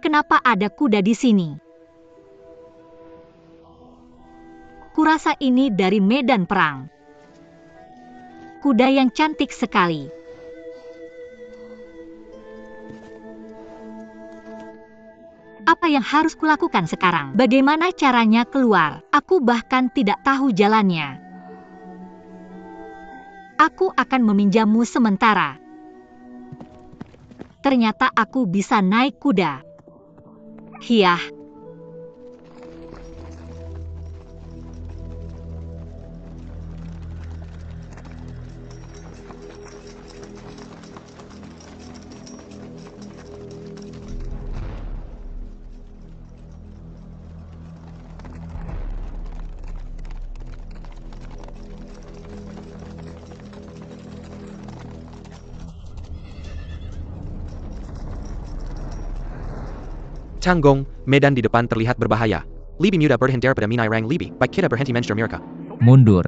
kenapa ada kuda di sini? Kurasa ini dari medan perang. Kuda yang cantik sekali. Apa yang harus kulakukan sekarang? Bagaimana caranya keluar? Aku bahkan tidak tahu jalannya. Aku akan meminjammu sementara. Ternyata aku bisa naik kuda. Hiyah. Changgong, medan di depan terlihat berbahaya. Libi muda berhenti pada minai rang Libi, baik kita berhenti menjur mereka. Mundur.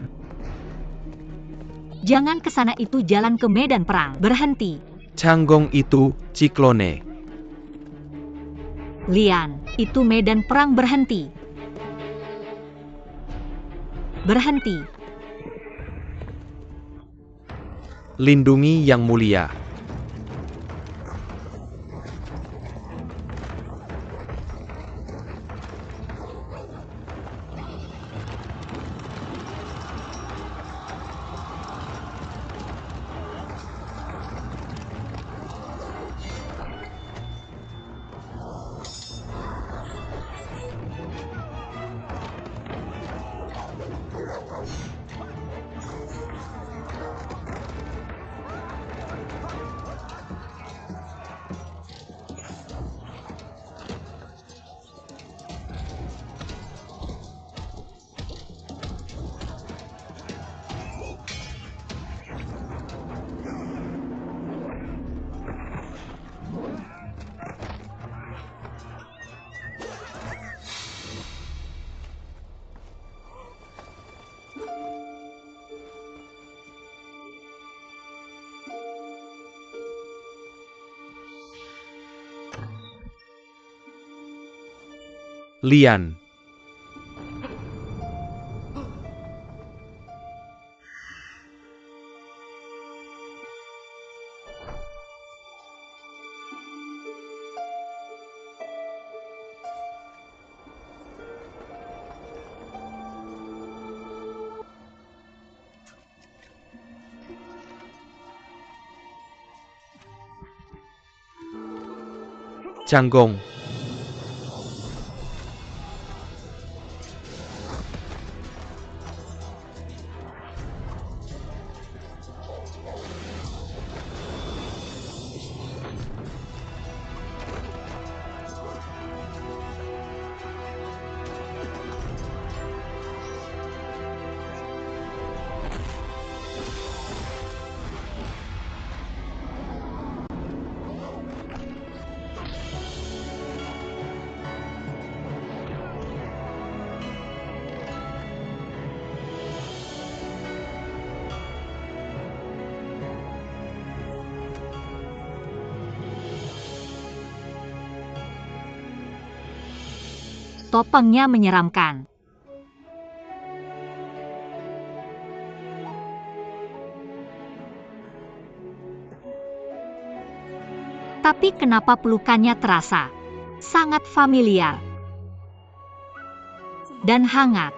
Jangan ke sana, itu jalan ke medan perang. Berhenti. Changgong itu Ciklone. Lian, itu medan perang. Berhenti. Berhenti. Lindungi yang mulia. Lian. Changgong. Topengnya menyeramkan. Tapi kenapa pelukannya terasa sangat familiar dan hangat?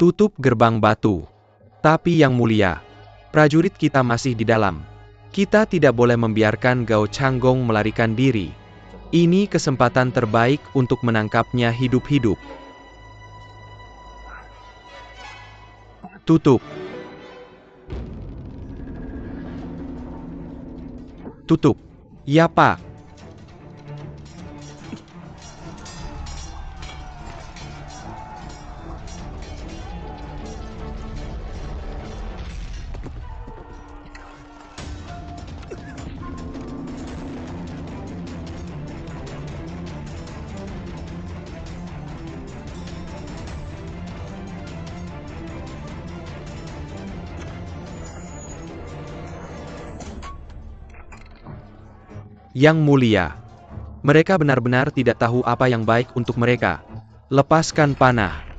Tutup gerbang batu. Tapi yang mulia, prajurit kita masih di dalam. Kita tidak boleh membiarkan Gao Changgong melarikan diri. Ini kesempatan terbaik untuk menangkapnya hidup-hidup. Tutup. Tutup. Ya, Pak. Yang Mulia, mereka benar-benar tidak tahu apa yang baik untuk mereka. Lepaskan panah.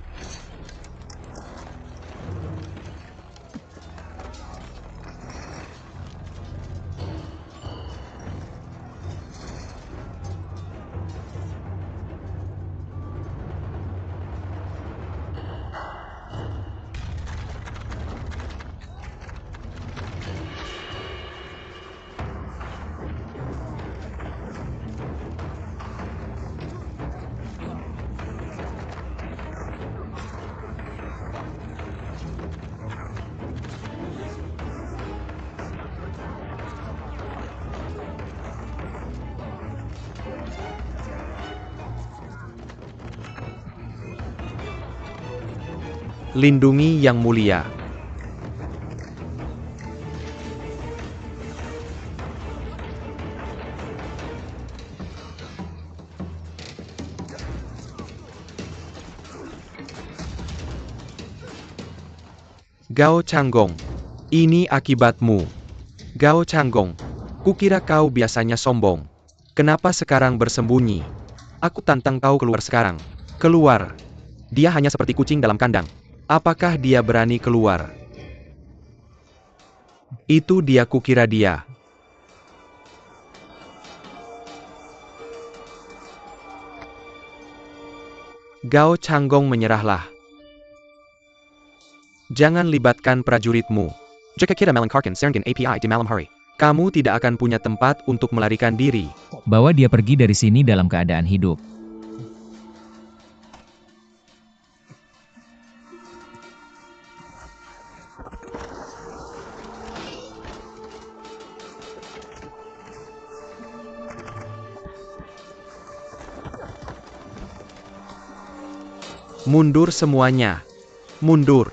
Lindungi Yang Mulia. Gao Changgong, ini akibatmu. Gao Changgong, kukira kau biasanya sombong. Kenapa sekarang bersembunyi? Aku tantang kau keluar sekarang. Keluar. Dia hanya seperti kucing dalam kandang. Apakah dia berani keluar? Itu dia, kukira dia. Gao Changgong, menyerahlah. Jangan libatkan prajuritmu. Jika kita melancarkan serangan API di malam hari, kamu tidak akan punya tempat untuk melarikan diri. Bawa dia pergi dari sini dalam keadaan hidup. Mundur semuanya. Mundur.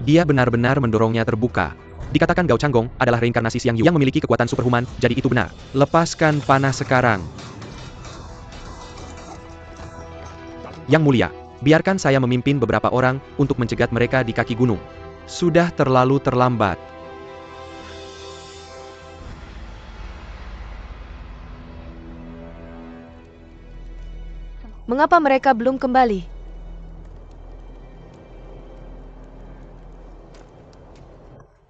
Dia benar-benar mendorongnya terbuka. Dikatakan Gao Changgong adalah reinkarnasi Xiang Yu yang memiliki kekuatan superhuman, jadi itu benar. Lepaskan panah sekarang. Yang Mulia, biarkan saya memimpin beberapa orang untuk mencegat mereka di kaki gunung. Sudah terlalu terlambat. Mengapa mereka belum kembali?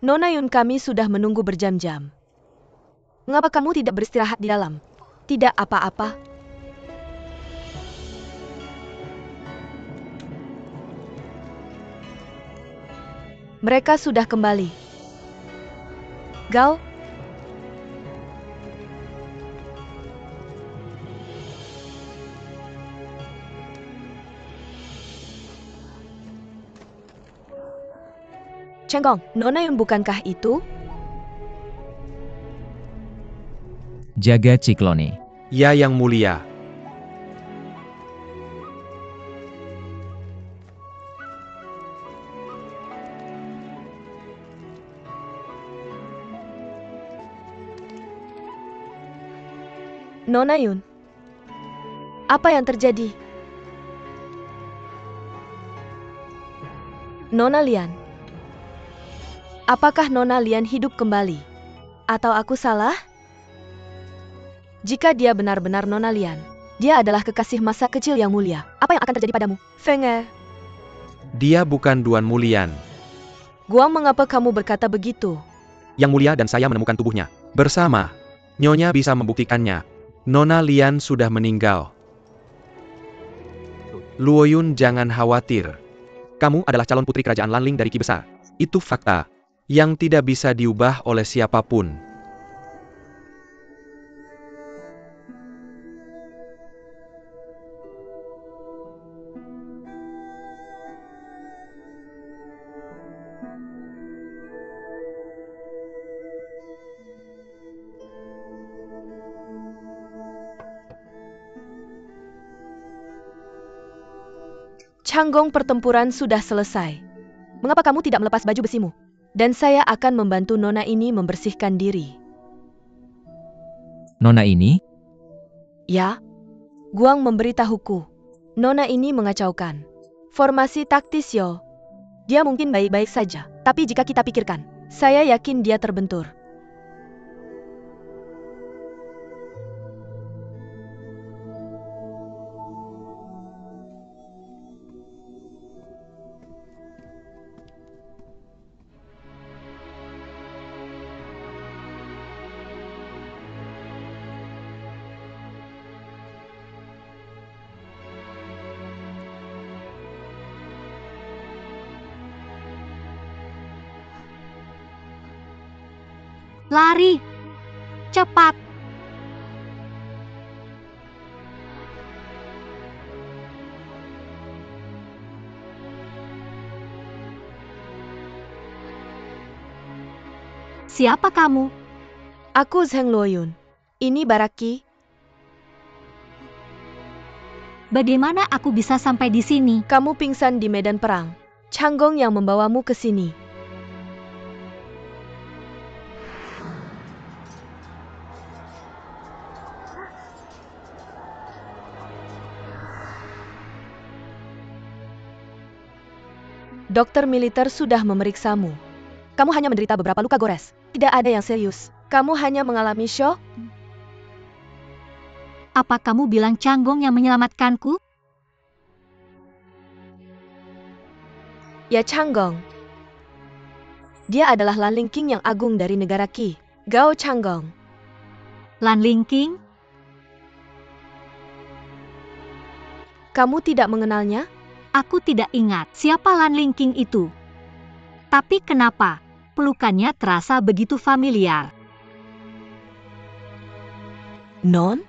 Nona Yun, kami sudah menunggu berjam-jam. Mengapa kamu tidak beristirahat di dalam? Tidak apa-apa. Mereka sudah kembali. Gao? Changgong, Nona Yun bukankah itu? Jaga Ciklone. Ya, Yang Mulia. Nona Yun, apa yang terjadi? Nona Lian, apakah Nona Lian hidup kembali? Atau aku salah? Jika dia benar-benar Nona Lian, dia adalah kekasih masa kecil Yang Mulia. Apa yang akan terjadi padamu? Feng Er, Dia bukan Duan Mulian. Guang, mengapa kamu berkata begitu? Yang Mulia dan saya menemukan tubuhnya. Bersama. Nyonya bisa membuktikannya. Nona Lian sudah meninggal. Luoyun, jangan khawatir. Kamu adalah calon putri kerajaan Lanling dari Ki Besar. Itu fakta yang tidak bisa diubah oleh siapapun. Changgong, pertempuran sudah selesai. Mengapa kamu tidak melepas baju besimu? Dan saya akan membantu nona ini membersihkan diri. Nona ini? Ya, Guang memberitahuku. Nona ini mengacaukan. Formasi taktis yo. Dia mungkin baik-baik saja, tapi jika kita pikirkan, saya yakin dia terbentur. Lari! Cepat! Siapa kamu? Aku Zheng Luoyun. Ini Baraki. Bagaimana aku bisa sampai di sini? Kamu pingsan di medan perang. Changgong yang membawamu ke sini. Dokter militer sudah memeriksamu. Kamu hanya menderita beberapa luka gores. Tidak ada yang serius. Kamu hanya mengalami syok. Apa kamu bilang Changgong yang menyelamatkanku? Ya, Changgong. Dia adalah Lan Lingqing yang agung dari negara Qi. Gao Changgong. Lan Lingqing? Kamu tidak mengenalnya? Aku tidak ingat siapa Lan Lingqing itu. Tapi kenapa pelukannya terasa begitu familiar? Non?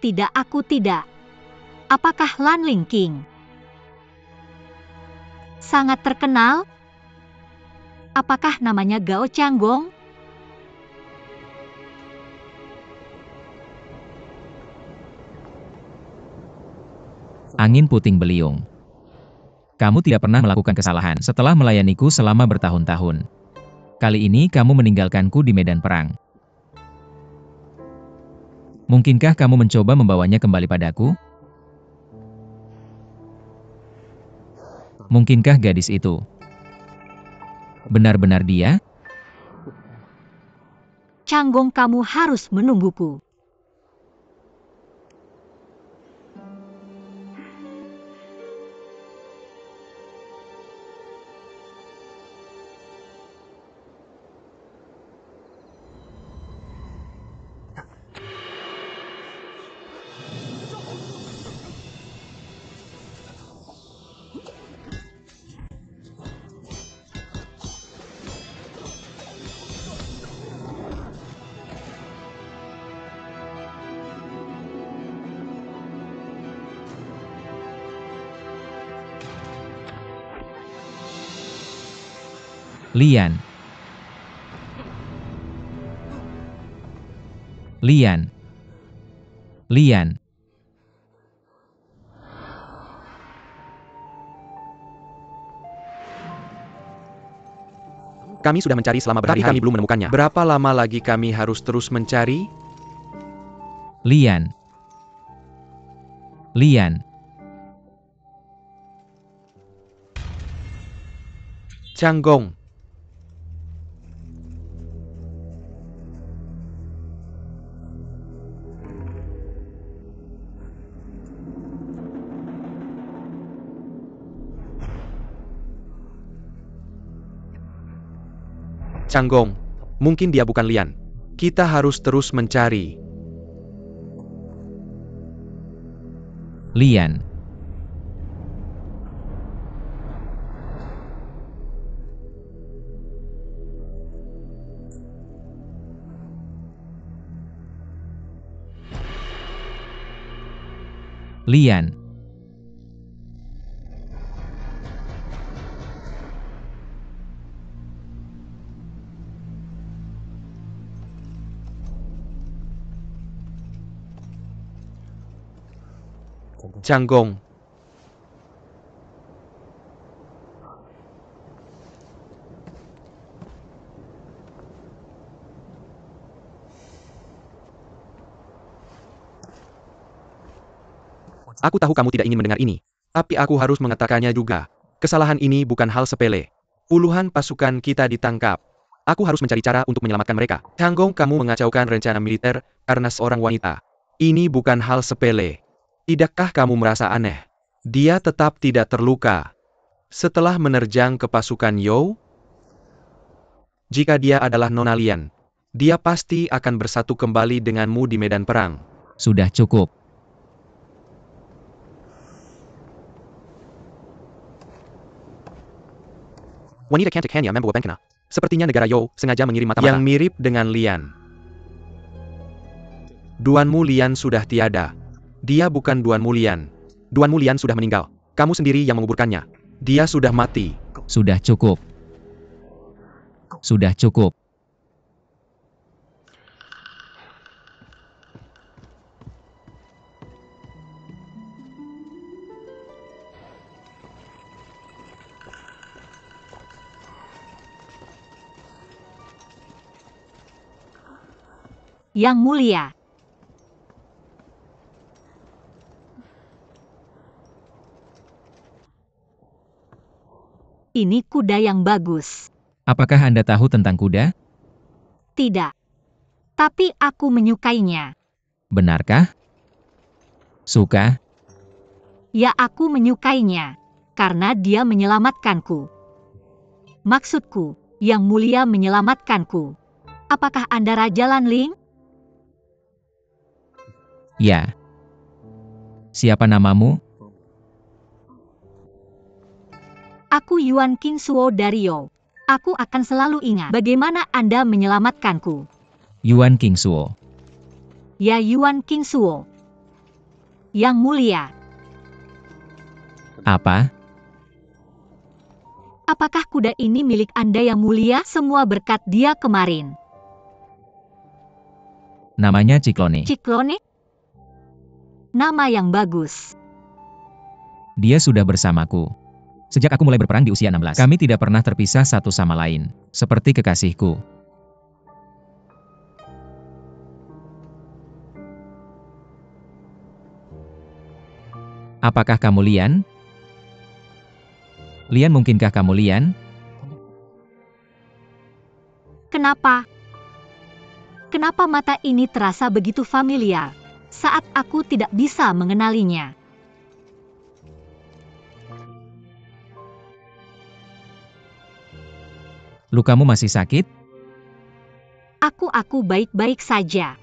Tidak, aku tidak. Apakah Lan Lingqing sangat terkenal? Apakah namanya Gao Changgong? Angin puting beliung. Kamu tidak pernah melakukan kesalahan setelah melayaniku selama bertahun-tahun. Kali ini kamu meninggalkanku di medan perang. Mungkinkah kamu mencoba membawanya kembali padaku? Mungkinkah gadis itu benar-benar dia? Changgong, kamu harus menungguku. Lian. Lian. Lian. Kami sudah mencari selama berhari-hari, kami belum menemukannya. Berapa lama lagi kami harus terus mencari? Lian. Lian. Changgong. Changgong, mungkin dia bukan Lian. Kita harus terus mencari. Lian. Lian. Changgong. Aku tahu kamu tidak ingin mendengar ini, tapi aku harus mengatakannya juga. Kesalahan ini bukan hal sepele. Puluhan pasukan kita ditangkap. Aku harus mencari cara untuk menyelamatkan mereka. Changgong, kamu mengacaukan rencana militer karena seorang wanita. Ini bukan hal sepele. Tidakkah kamu merasa aneh? Dia tetap tidak terluka. Setelah menerjang ke pasukan You, jika dia adalah Nona Lian, dia pasti akan bersatu kembali denganmu di medan perang. Sudah cukup. Wanita cantik hanya membawa bencana. Sepertinya negara You sengaja mengirim mata-mata yang mirip dengan Lian. Duanmu Lian sudah tiada. Dia bukan Duanmu Lian. Duanmu Lian sudah meninggal. Kamu sendiri yang menguburkannya. Dia sudah mati. Sudah cukup. Sudah cukup. Yang Mulia. Ini kuda yang bagus. Apakah Anda tahu tentang kuda? Tidak. Tapi aku menyukainya. Benarkah? Suka? Ya, aku menyukainya. Karena dia menyelamatkanku. Maksudku, Yang Mulia menyelamatkanku. Apakah Anda Raja Lanling? Ya. Siapa namamu? Aku Yuan Qingsuo dari You. Aku akan selalu ingat bagaimana Anda menyelamatkanku. Yuan Qingsuo. Ya, Yuan Qingsuo. Yang Mulia. Apa? Apakah kuda ini milik Anda Yang Mulia? Semua berkat dia kemarin. Namanya Ciklone. Ciklone? Nama yang bagus. Dia sudah bersamaku. Sejak aku mulai berperang di usia 16. Kami tidak pernah terpisah satu sama lain. Seperti kekasihku. Apakah kamu Lian? Lian, mungkinkah kamu Lian? Kenapa? Kenapa mata ini terasa begitu familiar saat aku tidak bisa mengenalinya? Lukamu masih sakit? Aku baik-baik saja.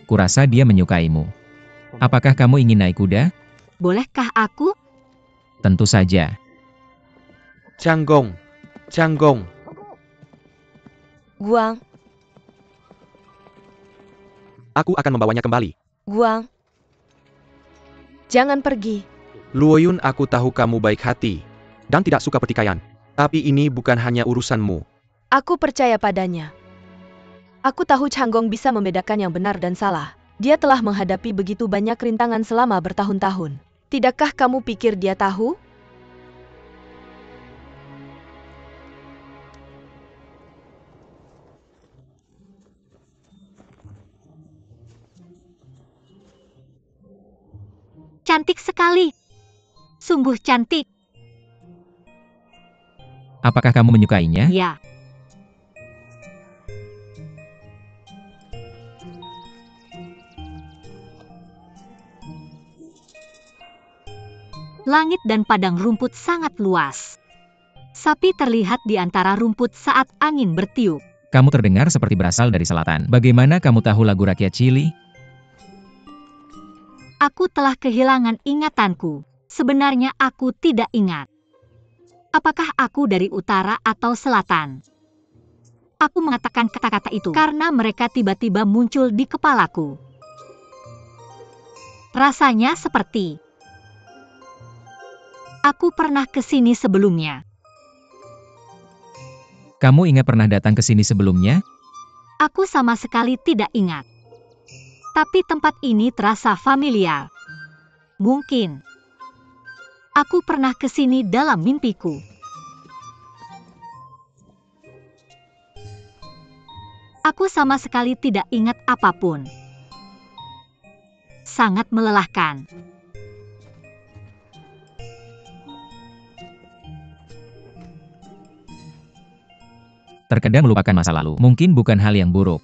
Kurasa dia menyukaimu. Apakah kamu ingin naik kuda? Bolehkah aku? Tentu saja. Changgong. Changgong. Guang, Aku akan membawanya kembali. Guang. Jangan pergi. Luoyun, aku tahu kamu baik hati dan tidak suka pertikaian. Tapi ini bukan hanya urusanmu. Aku percaya padanya. Aku tahu Changgong bisa membedakan yang benar dan salah. Dia telah menghadapi begitu banyak rintangan selama bertahun-tahun. Tidakkah kamu pikir dia tahu? Cantik sekali. Sungguh cantik. Apakah kamu menyukainya? Ya. Langit dan padang rumput sangat luas. Sapi terlihat di antara rumput saat angin bertiup. Kamu terdengar seperti berasal dari selatan. Bagaimana kamu tahu lagu rakyat Chili? Aku telah kehilangan ingatanku. Sebenarnya aku tidak ingat. Apakah aku dari utara atau selatan? Aku mengatakan kata-kata itu karena mereka tiba-tiba muncul di kepalaku. Rasanya seperti aku pernah ke sini sebelumnya. Kamu ingat pernah datang ke sini sebelumnya? Aku sama sekali tidak ingat. Tapi tempat ini terasa familiar. Mungkin aku pernah ke sini dalam mimpiku. Aku sama sekali tidak ingat apapun. Sangat melelahkan. Terkadang melupakan masa lalu mungkin bukan hal yang buruk.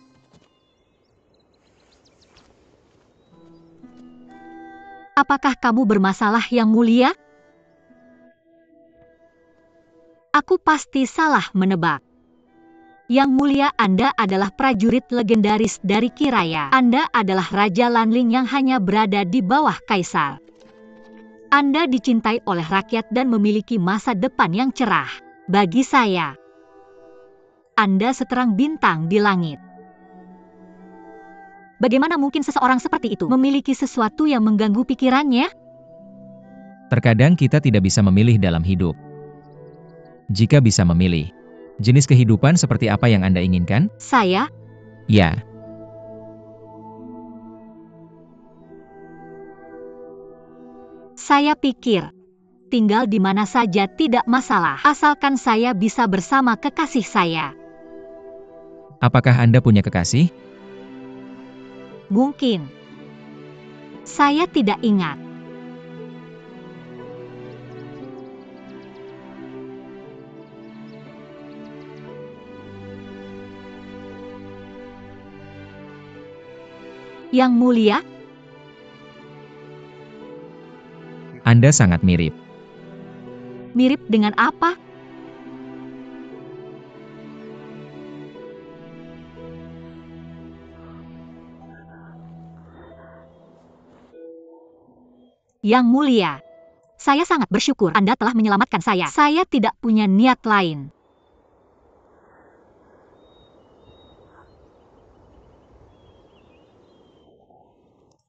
Apakah kamu bermasalah, Yang Mulia? Aku pasti salah menebak. Yang Mulia, Anda adalah prajurit legendaris dari Kiraya. Anda adalah Raja Lanling yang hanya berada di bawah Kaisar. Anda dicintai oleh rakyat dan memiliki masa depan yang cerah. Bagi saya, Anda seterang bintang di langit. Bagaimana mungkin seseorang seperti itu memiliki sesuatu yang mengganggu pikirannya? Terkadang kita tidak bisa memilih dalam hidup. Jika bisa memilih, jenis kehidupan seperti apa yang Anda inginkan? Saya, Ya, saya pikir, tinggal di mana saja tidak masalah, asalkan saya bisa bersama kekasih saya. apakah Anda punya kekasih? Mungkin. Saya tidak ingat. Yang Mulia, Anda sangat mirip. mirip dengan apa? Yang Mulia, saya sangat bersyukur Anda telah menyelamatkan saya. Saya tidak punya niat lain.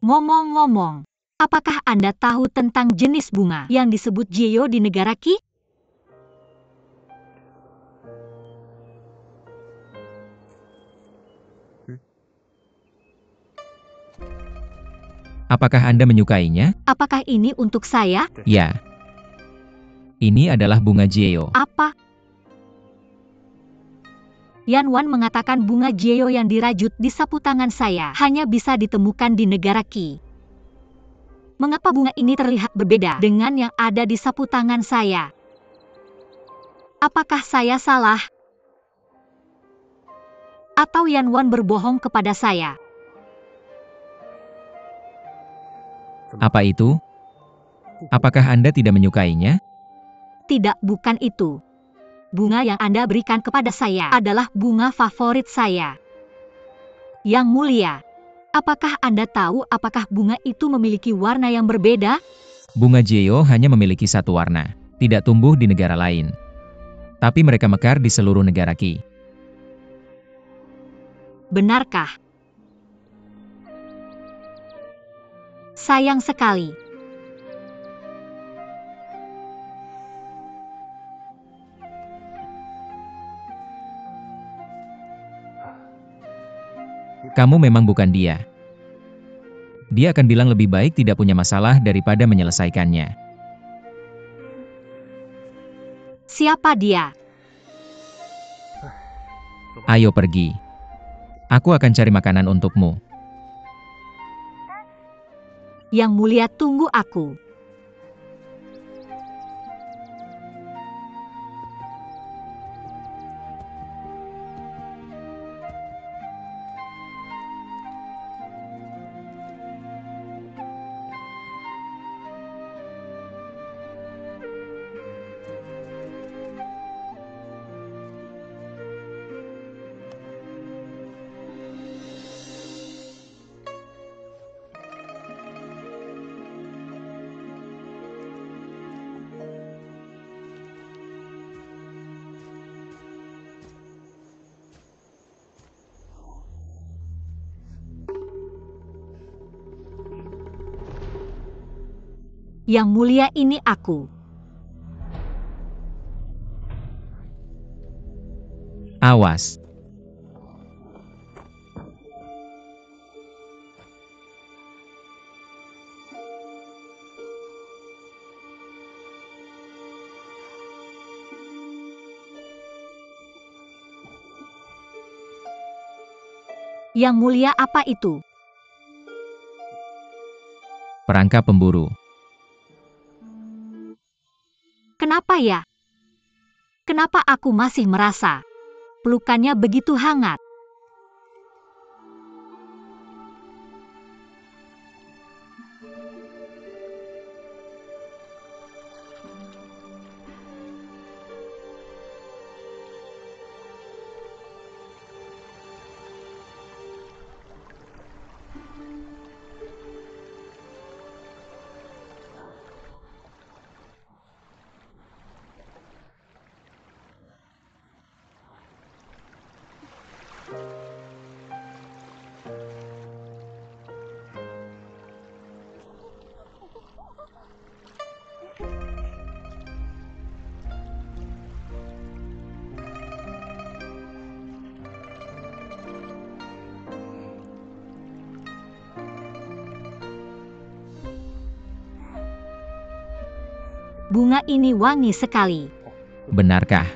Ngomong-ngomong, apakah Anda tahu tentang jenis bunga yang disebut Jio di negara Qi? Apakah Anda menyukainya? Apakah ini untuk saya? Ya. Ini adalah bunga Jio. Apa? Yan Wan mengatakan bunga Jio yang dirajut di sapu tangan saya hanya bisa ditemukan di negara Qi. Mengapa bunga ini terlihat berbeda dengan yang ada di sapu tangan saya? Apakah saya salah? Atau Yan Wan berbohong kepada saya? Apa itu? Apakah Anda tidak menyukainya? Tidak, bukan itu. Bunga yang Anda berikan kepada saya adalah bunga favorit saya. Yang Mulia, apakah Anda tahu apakah bunga itu memiliki warna yang berbeda? Bunga Jio hanya memiliki satu warna, tidak tumbuh di negara lain. Tapi mereka mekar di seluruh negara Qi. Benarkah? Sayang sekali. Kamu memang bukan dia. Dia akan bilang lebih baik tidak punya masalah daripada menyelesaikannya. Siapa dia? Ayo pergi. Aku akan cari makanan untukmu. Yang Mulia, tunggu aku. Yang Mulia, ini aku. Awas. Yang mulia, apa itu? Perangkap pemburu. Kenapa ya? Kenapa aku masih merasa pelukannya begitu hangat? Bunga ini wangi sekali. Benarkah?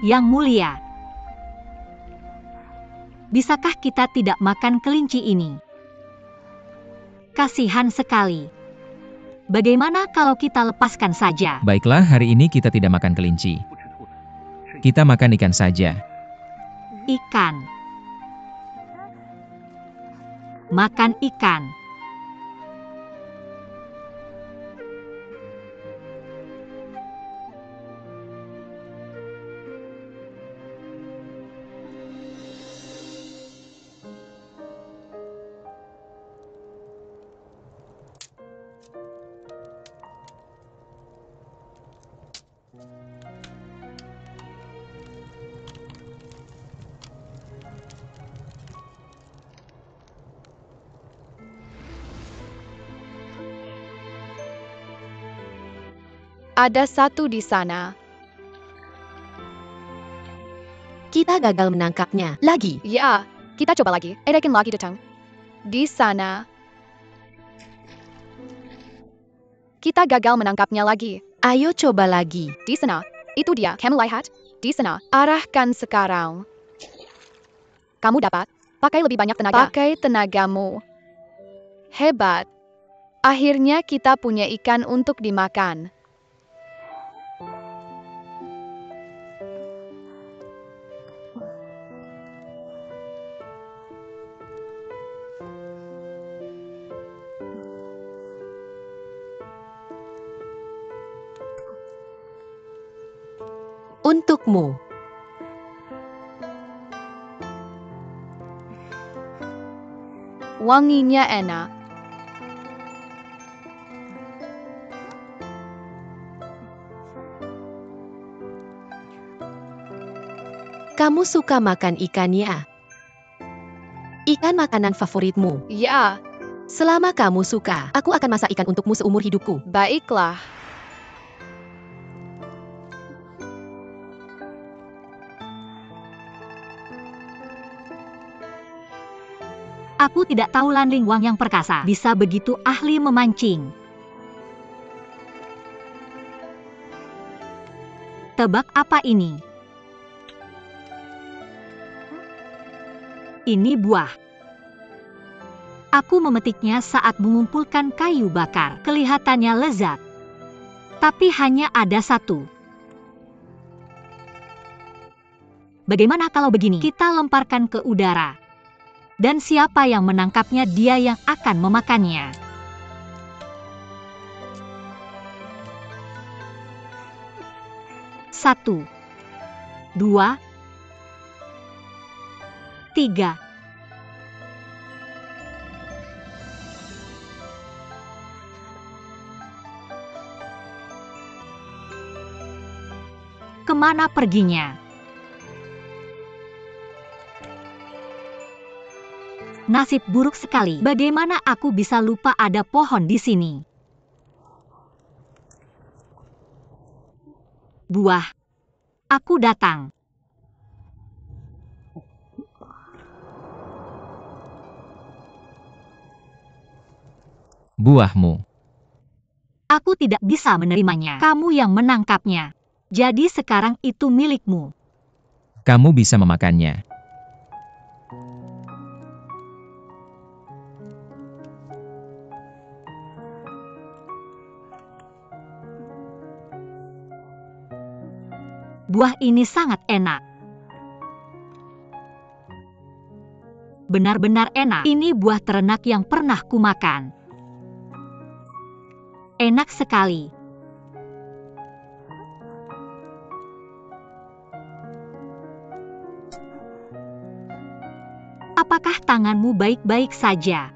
Yang mulia, bisakah kita tidak makan kelinci ini? Kasihan sekali. Bagaimana kalau kita lepaskan saja? Baiklah, hari ini kita tidak makan kelinci. Kita makan ikan saja. Ikan. Makan ikan. Ada satu di sana. Kita gagal menangkapnya. Lagi. Ya, kita coba lagi. Edakin lagi datang. Di sana. Kita gagal menangkapnya lagi. Ayo coba lagi. Di sana. Itu dia. Kamu lihat? Di sana. Arahkan sekarang. Kamu dapat. Pakai lebih banyak tenaga. Pakai tenagamu. Hebat. Akhirnya kita punya ikan untuk dimakan. Untukmu. Wanginya enak. Kamu suka makan ikan ya? Ikan makanan favoritmu. Ya, Selama kamu suka, aku akan masak ikan untukmu seumur hidupku. baiklah. Aku tidak tahu Lan Ling Wang yang perkasa bisa begitu ahli memancing. Tebak apa ini? Ini buah. Aku memetiknya saat mengumpulkan kayu bakar. Kelihatannya lezat. Tapi hanya ada satu. Bagaimana kalau begini? Kita lemparkan ke udara. Dan siapa yang menangkapnya, dia yang akan memakannya. Satu, dua, tiga. Kemana perginya? Nasib buruk sekali. Bagaimana aku bisa lupa ada pohon di sini? Buah. Aku datang. Buahmu. Aku tidak bisa menerimanya. Kamu yang menangkapnya. Jadi sekarang itu milikmu. Kamu bisa memakannya. Buah ini sangat enak. Benar-benar enak. Ini buah terenak yang pernah kumakan. Enak sekali. Apakah tanganmu baik-baik saja?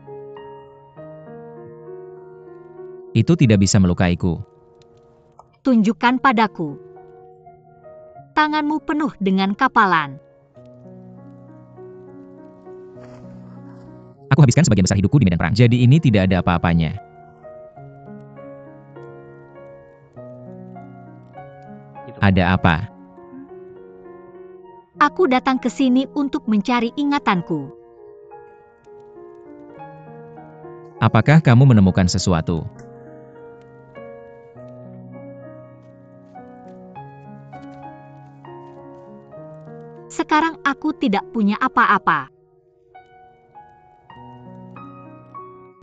Itu tidak bisa melukaiku. Tunjukkan padaku. Tanganmu penuh dengan kapalan. Aku habiskan sebagian besar hidupku di medan perang. Jadi ini tidak ada apa-apanya. Ada apa? Aku datang ke sini untuk mencari ingatanku. Apakah kamu menemukan sesuatu? Sekarang aku tidak punya apa-apa.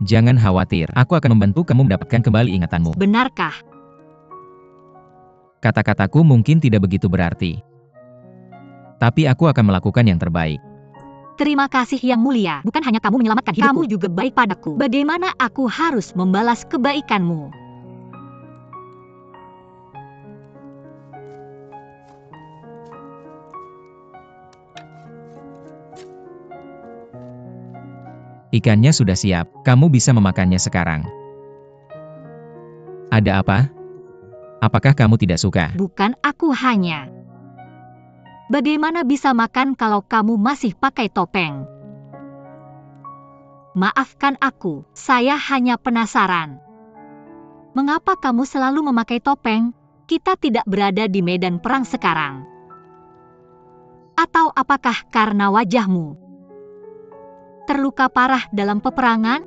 Jangan khawatir, aku akan membantu kamu mendapatkan kembali ingatanmu. Benarkah? Kata-kataku mungkin tidak begitu berarti. Tapi aku akan melakukan yang terbaik. Terima kasih Yang Mulia. Bukan hanya kamu menyelamatkan hidupku. Kamu juga baik padaku. Bagaimana aku harus membalas kebaikanmu? Ikannya sudah siap, kamu bisa memakannya sekarang. Ada apa? Apakah kamu tidak suka? Bukan, aku hanya. Bagaimana bisa makan kalau kamu masih pakai topeng? Maafkan aku, saya hanya penasaran. Mengapa kamu selalu memakai topeng? Kita tidak berada di medan perang sekarang. Atau apakah karena wajahmu terluka parah dalam peperangan?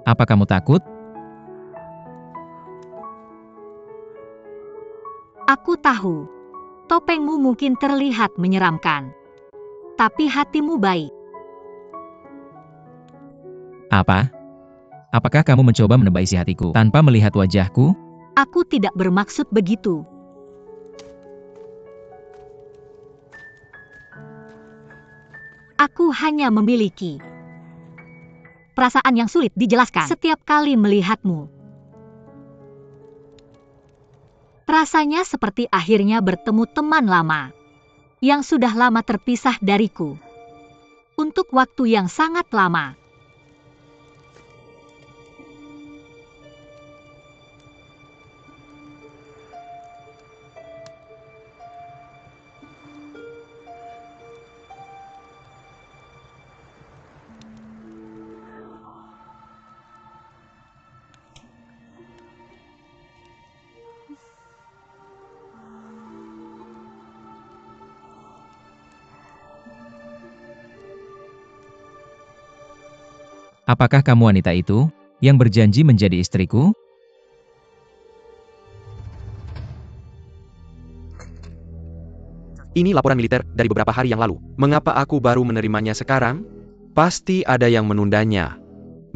Apa kamu takut? Aku tahu, topengmu mungkin terlihat menyeramkan. Tapi hatimu baik. Apa? Apakah kamu mencoba menebak isi hatiku tanpa melihat wajahku? Aku tidak bermaksud begitu. Aku hanya memiliki perasaan yang sulit dijelaskan setiap kali melihatmu. Rasanya seperti akhirnya bertemu teman lama yang sudah lama terpisah dariku untuk waktu yang sangat lama. Apakah kamu wanita itu yang berjanji menjadi istriku? Ini laporan militer dari beberapa hari yang lalu. Mengapa aku baru menerimanya sekarang? Pasti ada yang menundanya.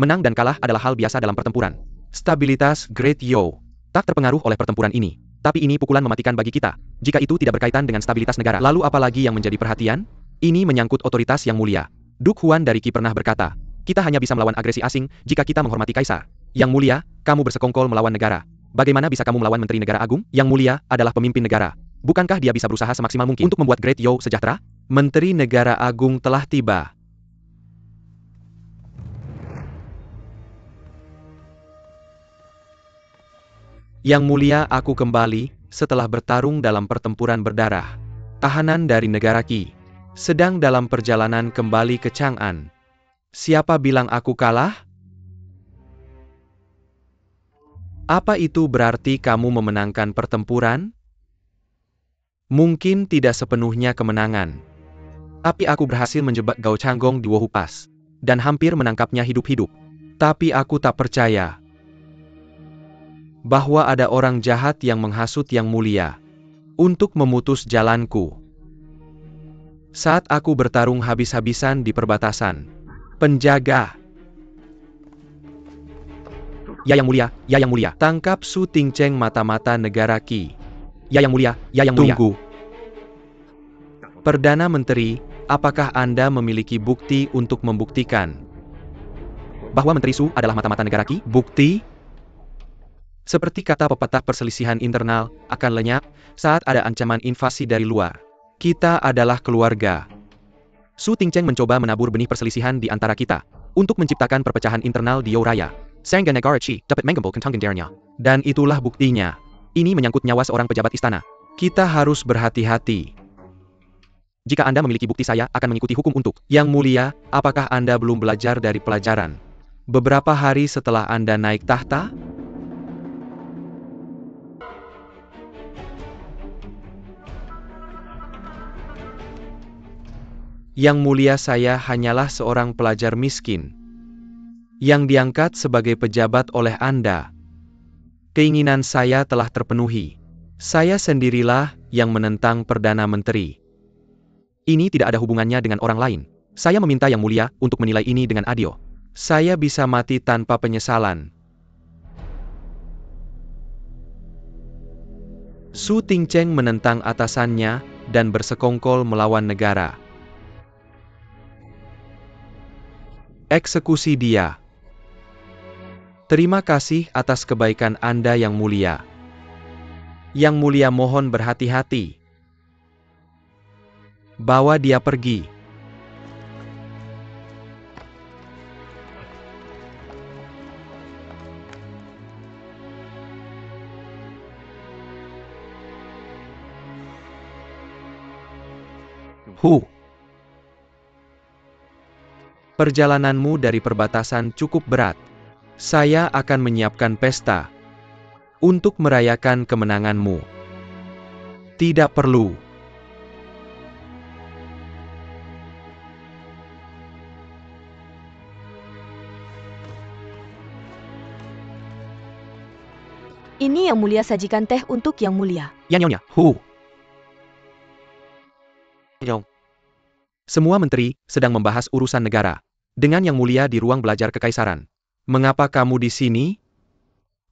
Menang dan kalah adalah hal biasa dalam pertempuran. Stabilitas Great Yo tak terpengaruh oleh pertempuran ini. Tapi ini pukulan mematikan bagi kita. Jika itu tidak berkaitan dengan stabilitas negara. Lalu apalagi yang menjadi perhatian? Ini menyangkut otoritas yang mulia. Duk Huan dari Qi pernah berkata, kita hanya bisa melawan agresi asing jika kita menghormati kaisar. Yang mulia, kamu bersekongkol melawan negara. Bagaimana bisa kamu melawan Menteri Negara Agung? Yang mulia adalah pemimpin negara. Bukankah dia bisa berusaha semaksimal mungkin untuk membuat Great Yo sejahtera? Menteri Negara Agung telah tiba. Yang mulia, aku kembali setelah bertarung dalam pertempuran berdarah. Tahanan dari negara Qi sedang dalam perjalanan kembali ke Chang'an. Siapa bilang aku kalah? Apa itu berarti kamu memenangkan pertempuran? Mungkin tidak sepenuhnya kemenangan. Tapi aku berhasil menjebak Gao Changgong di Wohu Pass dan hampir menangkapnya hidup-hidup. Tapi aku tak percaya bahwa ada orang jahat yang menghasut Yang Mulia untuk memutus jalanku. Saat aku bertarung habis-habisan di perbatasan, penjaga. Ya Yang Mulia, ya Yang Mulia. Tangkap Su Tingcheng mata-mata negara Qi. Ya Yang Mulia, ya Yang Mulia. Tunggu. Perdana Menteri, apakah Anda memiliki bukti untuk membuktikan bahwa Menteri Su adalah mata-mata negara Qi? Bukti? Seperti kata pepatah, perselisihan internal akan lenyap saat ada ancaman invasi dari luar. Kita adalah keluarga. Su Tingcheng mencoba menabur benih perselisihan di antara kita untuk menciptakan perpecahan internal di Youraya. Sangga negara Qi dapat menggembol kentang gendernya. Dan itulah buktinya. Ini menyangkut nyawa seorang pejabat istana. Kita harus berhati-hati. Jika Anda memiliki bukti, saya akan mengikuti hukum untuk Yang Mulia. Apakah Anda belum belajar dari pelajaran beberapa hari setelah Anda naik tahta? Yang Mulia, saya hanyalah seorang pelajar miskin yang diangkat sebagai pejabat oleh Anda. Keinginan saya telah terpenuhi. Saya sendirilah yang menentang Perdana Menteri. Ini tidak ada hubungannya dengan orang lain. Saya meminta Yang Mulia untuk menilai ini dengan adil. Saya bisa mati tanpa penyesalan. Su Tingcheng menentang atasannya dan bersekongkol melawan negara. Eksekusi dia. Terima kasih atas kebaikan Anda, Yang Mulia. Yang Mulia, mohon berhati-hati. Bawa dia pergi. Perjalananmu dari perbatasan cukup berat. Saya akan menyiapkan pesta untuk merayakan kemenanganmu. Tidak perlu. Ini Yang Mulia sajikan teh untuk Yang Mulia. Ya Nyonya. Semua menteri sedang membahas urusan negara dengan Yang Mulia di ruang belajar kekaisaran. Mengapa kamu di sini?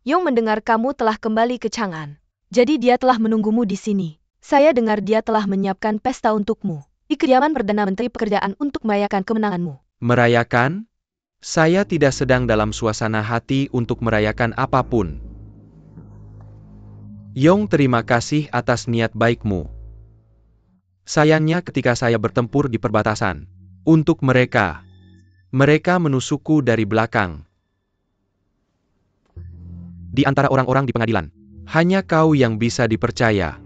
Yong mendengar kamu telah kembali ke Chang'an. Jadi dia telah menunggumu di sini. Saya dengar dia telah menyiapkan pesta untukmu di kediaman Perdana Menteri Pekerjaan untuk merayakan kemenanganmu. Merayakan? Saya tidak sedang dalam suasana hati untuk merayakan apapun. Yong, terima kasih atas niat baikmu. Sayangnya ketika saya bertempur di perbatasan, untuk mereka menusukku dari belakang. Di antara orang-orang di pengadilan, hanya kau yang bisa dipercaya.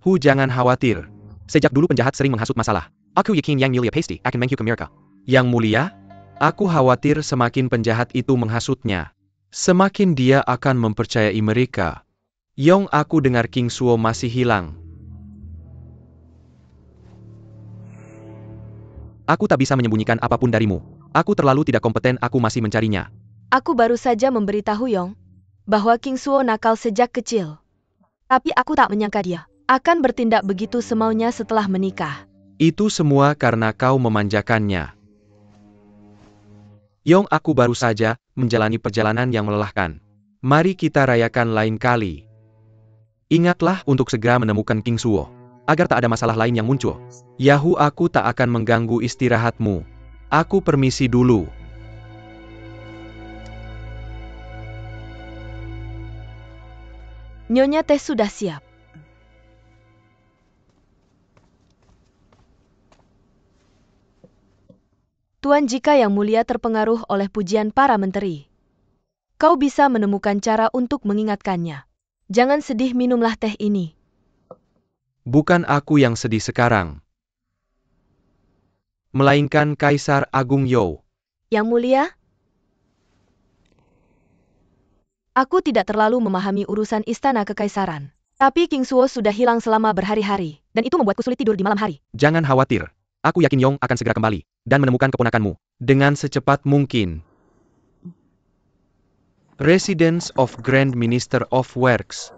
Jangan khawatir. Sejak dulu penjahat sering menghasut masalah. Aku yakin Yang Mulia pasti akan menghukum mereka. Yang Mulia, aku khawatir semakin penjahat itu menghasutnya, semakin dia akan mempercayai mereka. Yong, aku dengar King Suo masih hilang. Aku tak bisa menyembunyikan apapun darimu. Aku terlalu tidak kompeten, aku masih mencarinya. Aku baru saja memberitahu Yong bahwa King Suo nakal sejak kecil. Tapi aku tak menyangka dia akan bertindak begitu semaunya setelah menikah. Itu semua karena kau memanjakannya. Yong, aku baru saja menjalani perjalanan yang melelahkan. Mari kita rayakan lain kali. Ingatlah untuk segera menemukan King Suo, agar tak ada masalah lain yang muncul. Yahu, aku tak akan mengganggu istirahatmu. Aku permisi dulu. Nyonya teh sudah siap. Tuan, jika Yang Mulia terpengaruh oleh pujian para menteri, kau bisa menemukan cara untuk mengingatkannya. Jangan sedih, minumlah teh ini. Bukan aku yang sedih sekarang, melainkan Kaisar Agung You. Yang mulia? Aku tidak terlalu memahami urusan istana kekaisaran. Tapi King Suo sudah hilang selama berhari-hari, dan itu membuatku sulit tidur di malam hari. Jangan khawatir, aku yakin Yong akan segera kembali, dan menemukan keponakanmu, dengan secepat mungkin. Residence of Grand Minister of Works.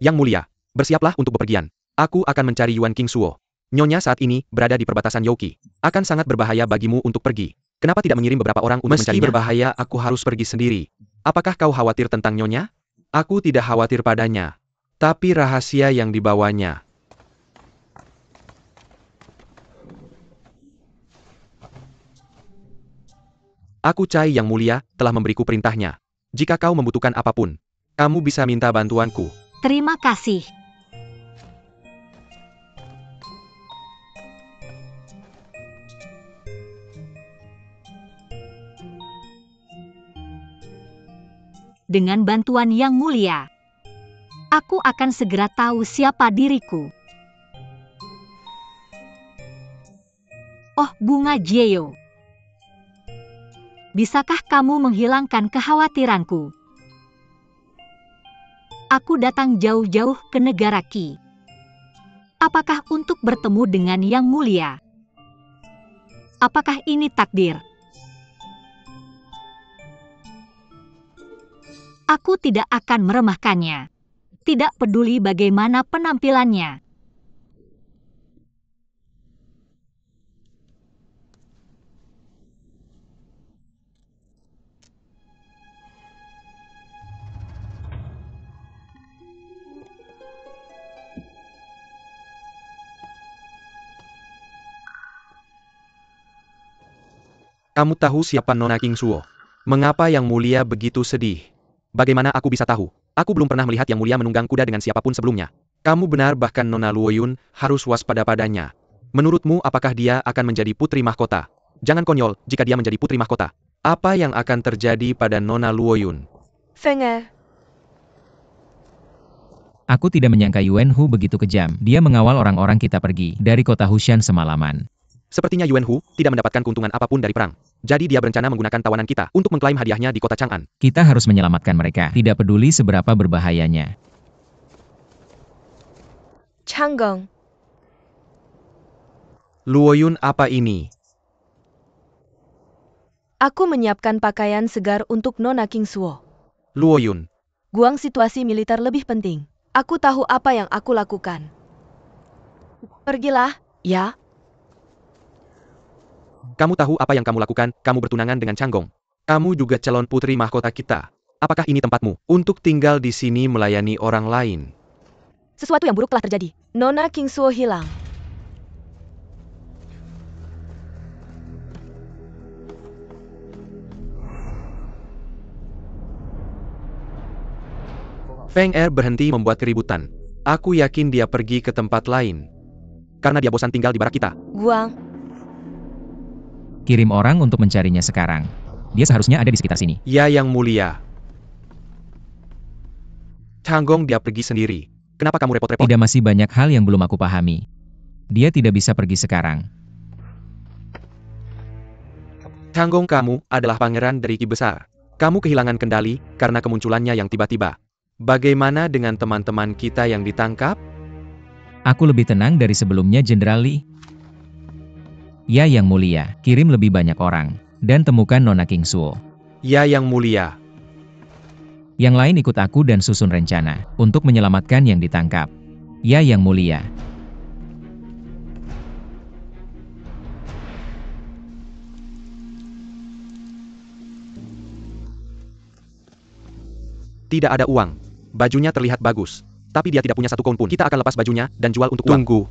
Yang mulia, bersiaplah untuk bepergian. Aku akan mencari Yuan King Suo. Nyonya saat ini berada di perbatasan Yoki. Akan sangat berbahaya bagimu untuk pergi. Kenapa tidak mengirim beberapa orang untuk mencarinya? Meski berbahaya, aku harus pergi sendiri. Apakah kau khawatir tentang Nyonya? Aku tidak khawatir padanya. Tapi rahasia yang dibawanya. Aku Cai yang mulia, telah memberiku perintahnya. Jika kau membutuhkan apapun, kamu bisa minta bantuanku. Terima kasih. Dengan bantuan Yang Mulia, aku akan segera tahu siapa diriku. Oh, Bunga Jieo. Bisakah kamu menghilangkan kekhawatiranku? Aku datang jauh-jauh ke negara Qi. Apakah untuk bertemu dengan Yang Mulia? Apakah ini takdir? Aku tidak akan meremehkannya. Tidak peduli bagaimana penampilannya. Kamu tahu siapa Nona King Suo? Mengapa Yang Mulia begitu sedih? Bagaimana aku bisa tahu? Aku belum pernah melihat Yang Mulia menunggang kuda dengan siapapun sebelumnya. Kamu benar, bahkan Nona Luoyun harus waspada padanya. Menurutmu apakah dia akan menjadi putri mahkota? Jangan konyol, jika dia menjadi putri mahkota. Apa yang akan terjadi pada Nona Luoyun? Feng Er, Aku tidak menyangka Yuan Hu begitu kejam. Dia mengawal orang-orang kita pergi dari kota Hushan semalaman. Sepertinya Yuan Hu tidak mendapatkan keuntungan apapun dari perang. Jadi dia berencana menggunakan tawanan kita untuk mengklaim hadiahnya di kota Chang'an. Kita harus menyelamatkan mereka, tidak peduli seberapa berbahayanya. Changgong. Luoyun, apa ini? Aku menyiapkan pakaian segar untuk Nona King Suo. Luoyun, Guang, situasi militer lebih penting. Aku tahu apa yang aku lakukan. Pergilah, ya. kamu tahu apa yang kamu lakukan? Kamu bertunangan dengan Changgong. Kamu juga calon putri mahkota kita. Apakah ini tempatmu untuk tinggal di sini melayani orang lain? Sesuatu yang buruk telah terjadi. Nona King Suo hilang. Feng Er berhenti membuat keributan. Aku yakin dia pergi ke tempat lain. Karena dia bosan tinggal di barak kita. Guang, Kirim orang untuk mencarinya sekarang. Dia seharusnya ada di sekitar sini. Ya, Yang Mulia. Changgong, dia pergi sendiri. Kenapa kamu repot-repot? Tidak, masih banyak hal yang belum aku pahami. Dia tidak bisa pergi sekarang. Changgong, kamu adalah pangeran dari Qi besar. Kamu kehilangan kendali karena kemunculannya yang tiba-tiba. Bagaimana dengan teman-teman kita yang ditangkap? Aku lebih tenang dari sebelumnya, Jenderal Li. Ya, Yang Mulia, kirim lebih banyak orang. Dan temukan Nona King Suo. Ya, Yang Mulia. Yang lain ikut aku dan susun rencana untuk menyelamatkan yang ditangkap. Ya, Yang Mulia. Tidak ada uang. Bajunya terlihat bagus. Tapi dia tidak punya satu koin pun. Kita akan lepas bajunya dan jual untuk uang. Tunggu.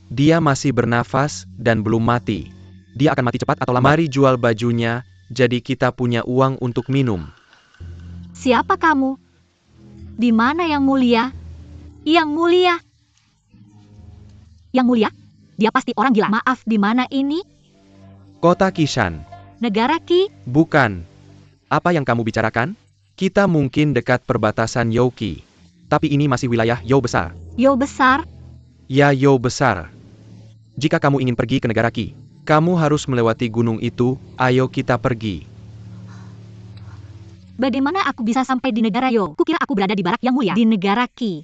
Dia masih bernafas dan belum mati. Dia akan mati cepat atau lambat. Mari jual bajunya, jadi kita punya uang untuk minum. Siapa kamu? Di mana Yang Mulia? Yang Mulia? Yang Mulia? Dia pasti orang gila. Maaf, di mana ini? Kota Qishan. Negara Qi? Bukan. Apa yang kamu bicarakan? Kita mungkin dekat perbatasan Youqi. Tapi ini masih wilayah You besar. Yo besar, Ya You besar. Jika kamu ingin pergi ke negara Qi, kamu harus melewati gunung itu. Ayo kita pergi. bagaimana aku bisa sampai di negara Yo? Kukira aku berada di barak yang mulia. Di negara Qi.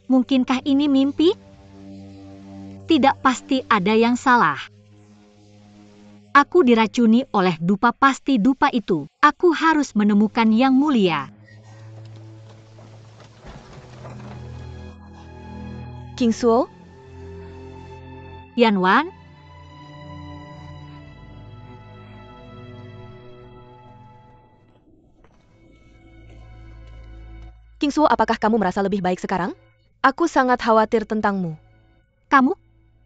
Mungkinkah ini mimpi? Tidak, pasti ada yang salah. Aku diracuni oleh dupa, pasti dupa itu. Aku harus menemukan yang mulia. King Suo, Yanwan, King Suo, apakah kamu merasa lebih baik sekarang? Aku sangat khawatir tentangmu. kamu?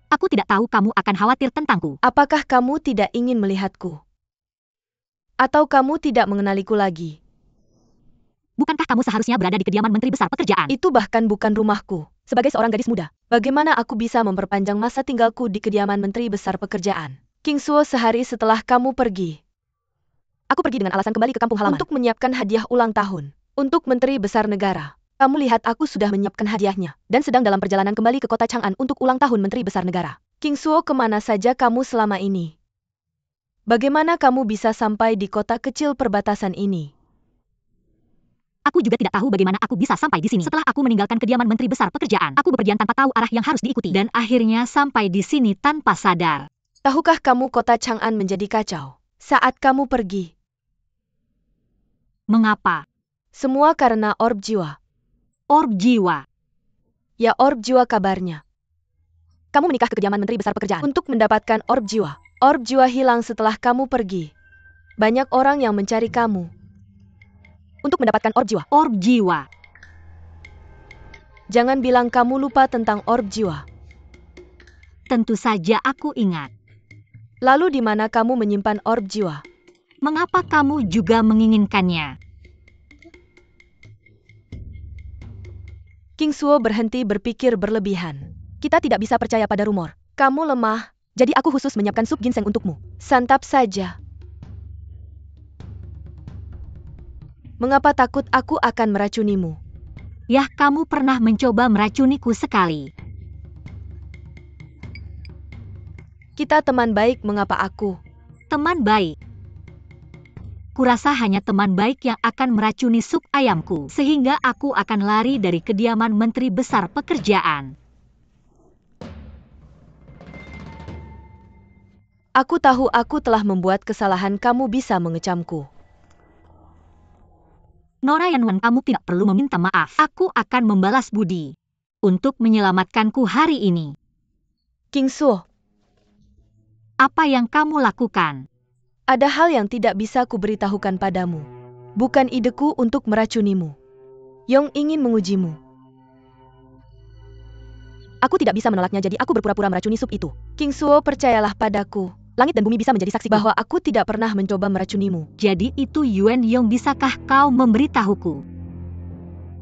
Aku tidak tahu kamu akan khawatir tentangku. Apakah kamu tidak ingin melihatku? Atau kamu tidak mengenaliku lagi? Bukankah kamu seharusnya berada di kediaman Menteri Besar Pekerjaan? Itu bahkan bukan rumahku. Sebagai seorang gadis muda, bagaimana aku bisa memperpanjang masa tinggalku di kediaman Menteri Besar Pekerjaan? King Suo, sehari setelah kamu pergi, aku pergi dengan alasan kembali ke kampung halaman untuk menyiapkan hadiah ulang tahun untuk Menteri Besar Negara. Kamu lihat, aku sudah menyiapkan hadiahnya dan sedang dalam perjalanan kembali ke kota Chang'an untuk ulang tahun Menteri Besar Negara. King Suo, kemana saja kamu selama ini? Bagaimana kamu bisa sampai di kota kecil perbatasan ini? Aku juga tidak tahu bagaimana aku bisa sampai di sini. Setelah aku meninggalkan kediaman Menteri Besar Pekerjaan, aku bepergian tanpa tahu arah yang harus diikuti. Dan akhirnya sampai di sini tanpa sadar. Tahukah kamu kota Chang'an menjadi kacau saat kamu pergi? Mengapa? Semua karena orb jiwa. Orb jiwa. Ya, orb jiwa kabarnya. Kamu menikah ke kediaman Menteri Besar Pekerjaan untuk mendapatkan orb jiwa. Orb jiwa hilang setelah kamu pergi. Banyak orang yang mencari kamu untuk mendapatkan orb jiwa. Orb jiwa. Jangan bilang kamu lupa tentang orb jiwa. Tentu saja aku ingat. Lalu di mana kamu menyimpan orb jiwa? Mengapa kamu juga menginginkannya? King Suo berhenti berpikir berlebihan. Kita tidak bisa percaya pada rumor. Kamu lemah, jadi aku khusus menyiapkan sup ginseng untukmu. Santap saja. Mengapa takut aku akan meracunimu? Yah, kamu pernah mencoba meracuniku sekali. Kita teman baik, mengapa aku? Teman baik. Kurasa hanya teman baik yang akan meracuni sup ayamku, sehingga aku akan lari dari kediaman Menteri Besar Pekerjaan. Aku tahu aku telah membuat kesalahan, kamu bisa mengecamku. Nona Yanwan, kamu tidak perlu meminta maaf. Aku akan membalas budi untuk menyelamatkanku hari ini. King Suo, Apa yang kamu lakukan? ada hal yang tidak bisa kuberitahukan padamu. Bukan ideku untuk meracunimu. Yong ingin mengujimu. Aku tidak bisa menolaknya, jadi aku berpura-pura meracuni sup itu. King Suo, percayalah padaku. Langit dan bumi bisa menjadi saksi bahwa aku tidak pernah mencoba meracunimu. Jadi itu Yuan Yong, bisakah kau memberitahuku?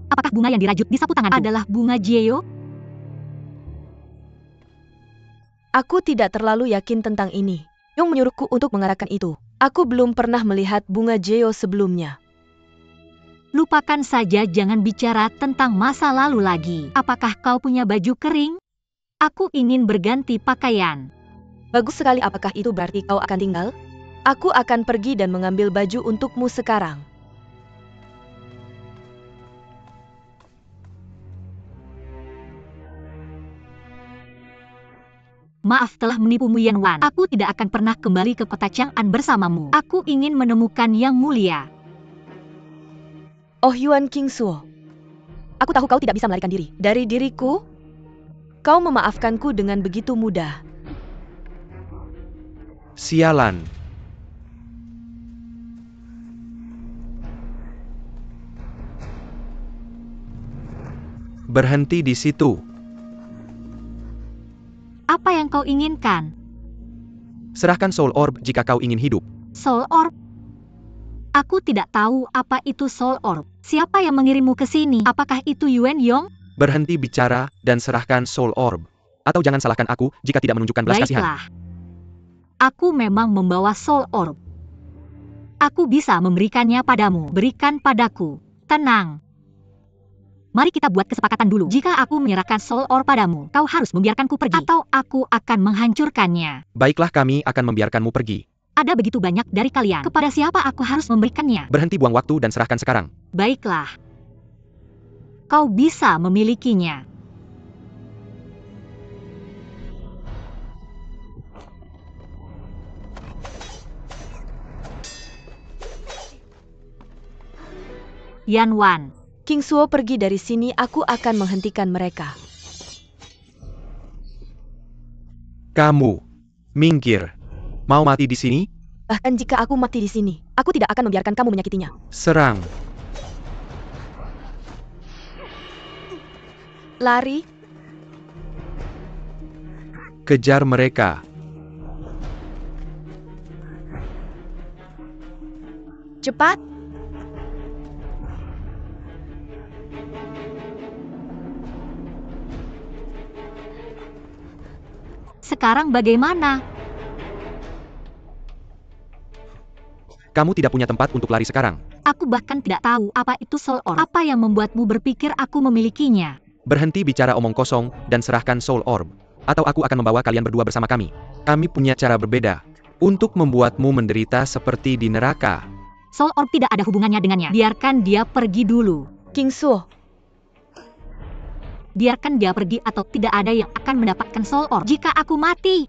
Apakah bunga yang dirajut di sapu tanganku adalah bunga Jieo? Aku tidak terlalu yakin tentang ini. Yong menyuruhku untuk mengarahkan itu. Aku belum pernah melihat bunga Jieo sebelumnya. Lupakan saja, jangan bicara tentang masa lalu lagi. Apakah kau punya baju kering? Aku ingin berganti pakaian. Bagus sekali, apakah itu berarti kau akan tinggal? Aku akan pergi dan mengambil baju untukmu sekarang. Maaf telah menipumu Yanwan. Aku tidak akan pernah kembali ke kota Chang'an bersamamu. Aku ingin menemukan yang mulia. Oh Yuan King Suo. Aku tahu kau tidak bisa melarikan diri dari diriku. Kau memaafkanku dengan begitu mudah. Sialan. Berhenti di situ. Apa yang kau inginkan? Serahkan Soul Orb jika kau ingin hidup. Soul Orb? Aku tidak tahu apa itu Soul Orb. Siapa yang mengirimmu ke sini? Apakah itu Yuan Yong? Berhenti bicara dan serahkan Soul Orb. Atau jangan salahkan aku jika tidak menunjukkan belas kasihan. Baiklah. Aku memang membawa Soul Orb. Aku bisa memberikannya padamu. Berikan padaku. Tenang. Mari kita buat kesepakatan dulu. Jika aku menyerahkan Soul Orb padamu, kau harus membiarkanku pergi. Atau aku akan menghancurkannya. Baiklah, kami akan membiarkanmu pergi. Ada begitu banyak dari kalian. Kepada siapa aku harus memberikannya? Berhenti buang waktu dan serahkan sekarang. Baiklah. Kau bisa memilikinya. Yan Wan. King Suo pergi dari sini, aku akan menghentikan mereka. Kamu, minggir. Mau mati di sini? Bahkan jika aku mati di sini, aku tidak akan membiarkan kamu menyakitinya. Serang. Lari, Kejar mereka. cepat. Sekarang bagaimana? Kamu tidak punya tempat untuk lari sekarang. Aku bahkan tidak tahu apa itu Soul Orb. Apa yang membuatmu berpikir aku memilikinya? Berhenti bicara omong kosong dan serahkan Soul Orb. Atau aku akan membawa kalian berdua bersama kami. Kami punya cara berbeda untuk membuatmu menderita seperti di neraka. Soul Orb tidak ada hubungannya dengannya. Biarkan dia pergi dulu. King Suo, Biarkan dia pergi atau tidak ada yang akan mendapatkan Soul Orb jika aku mati.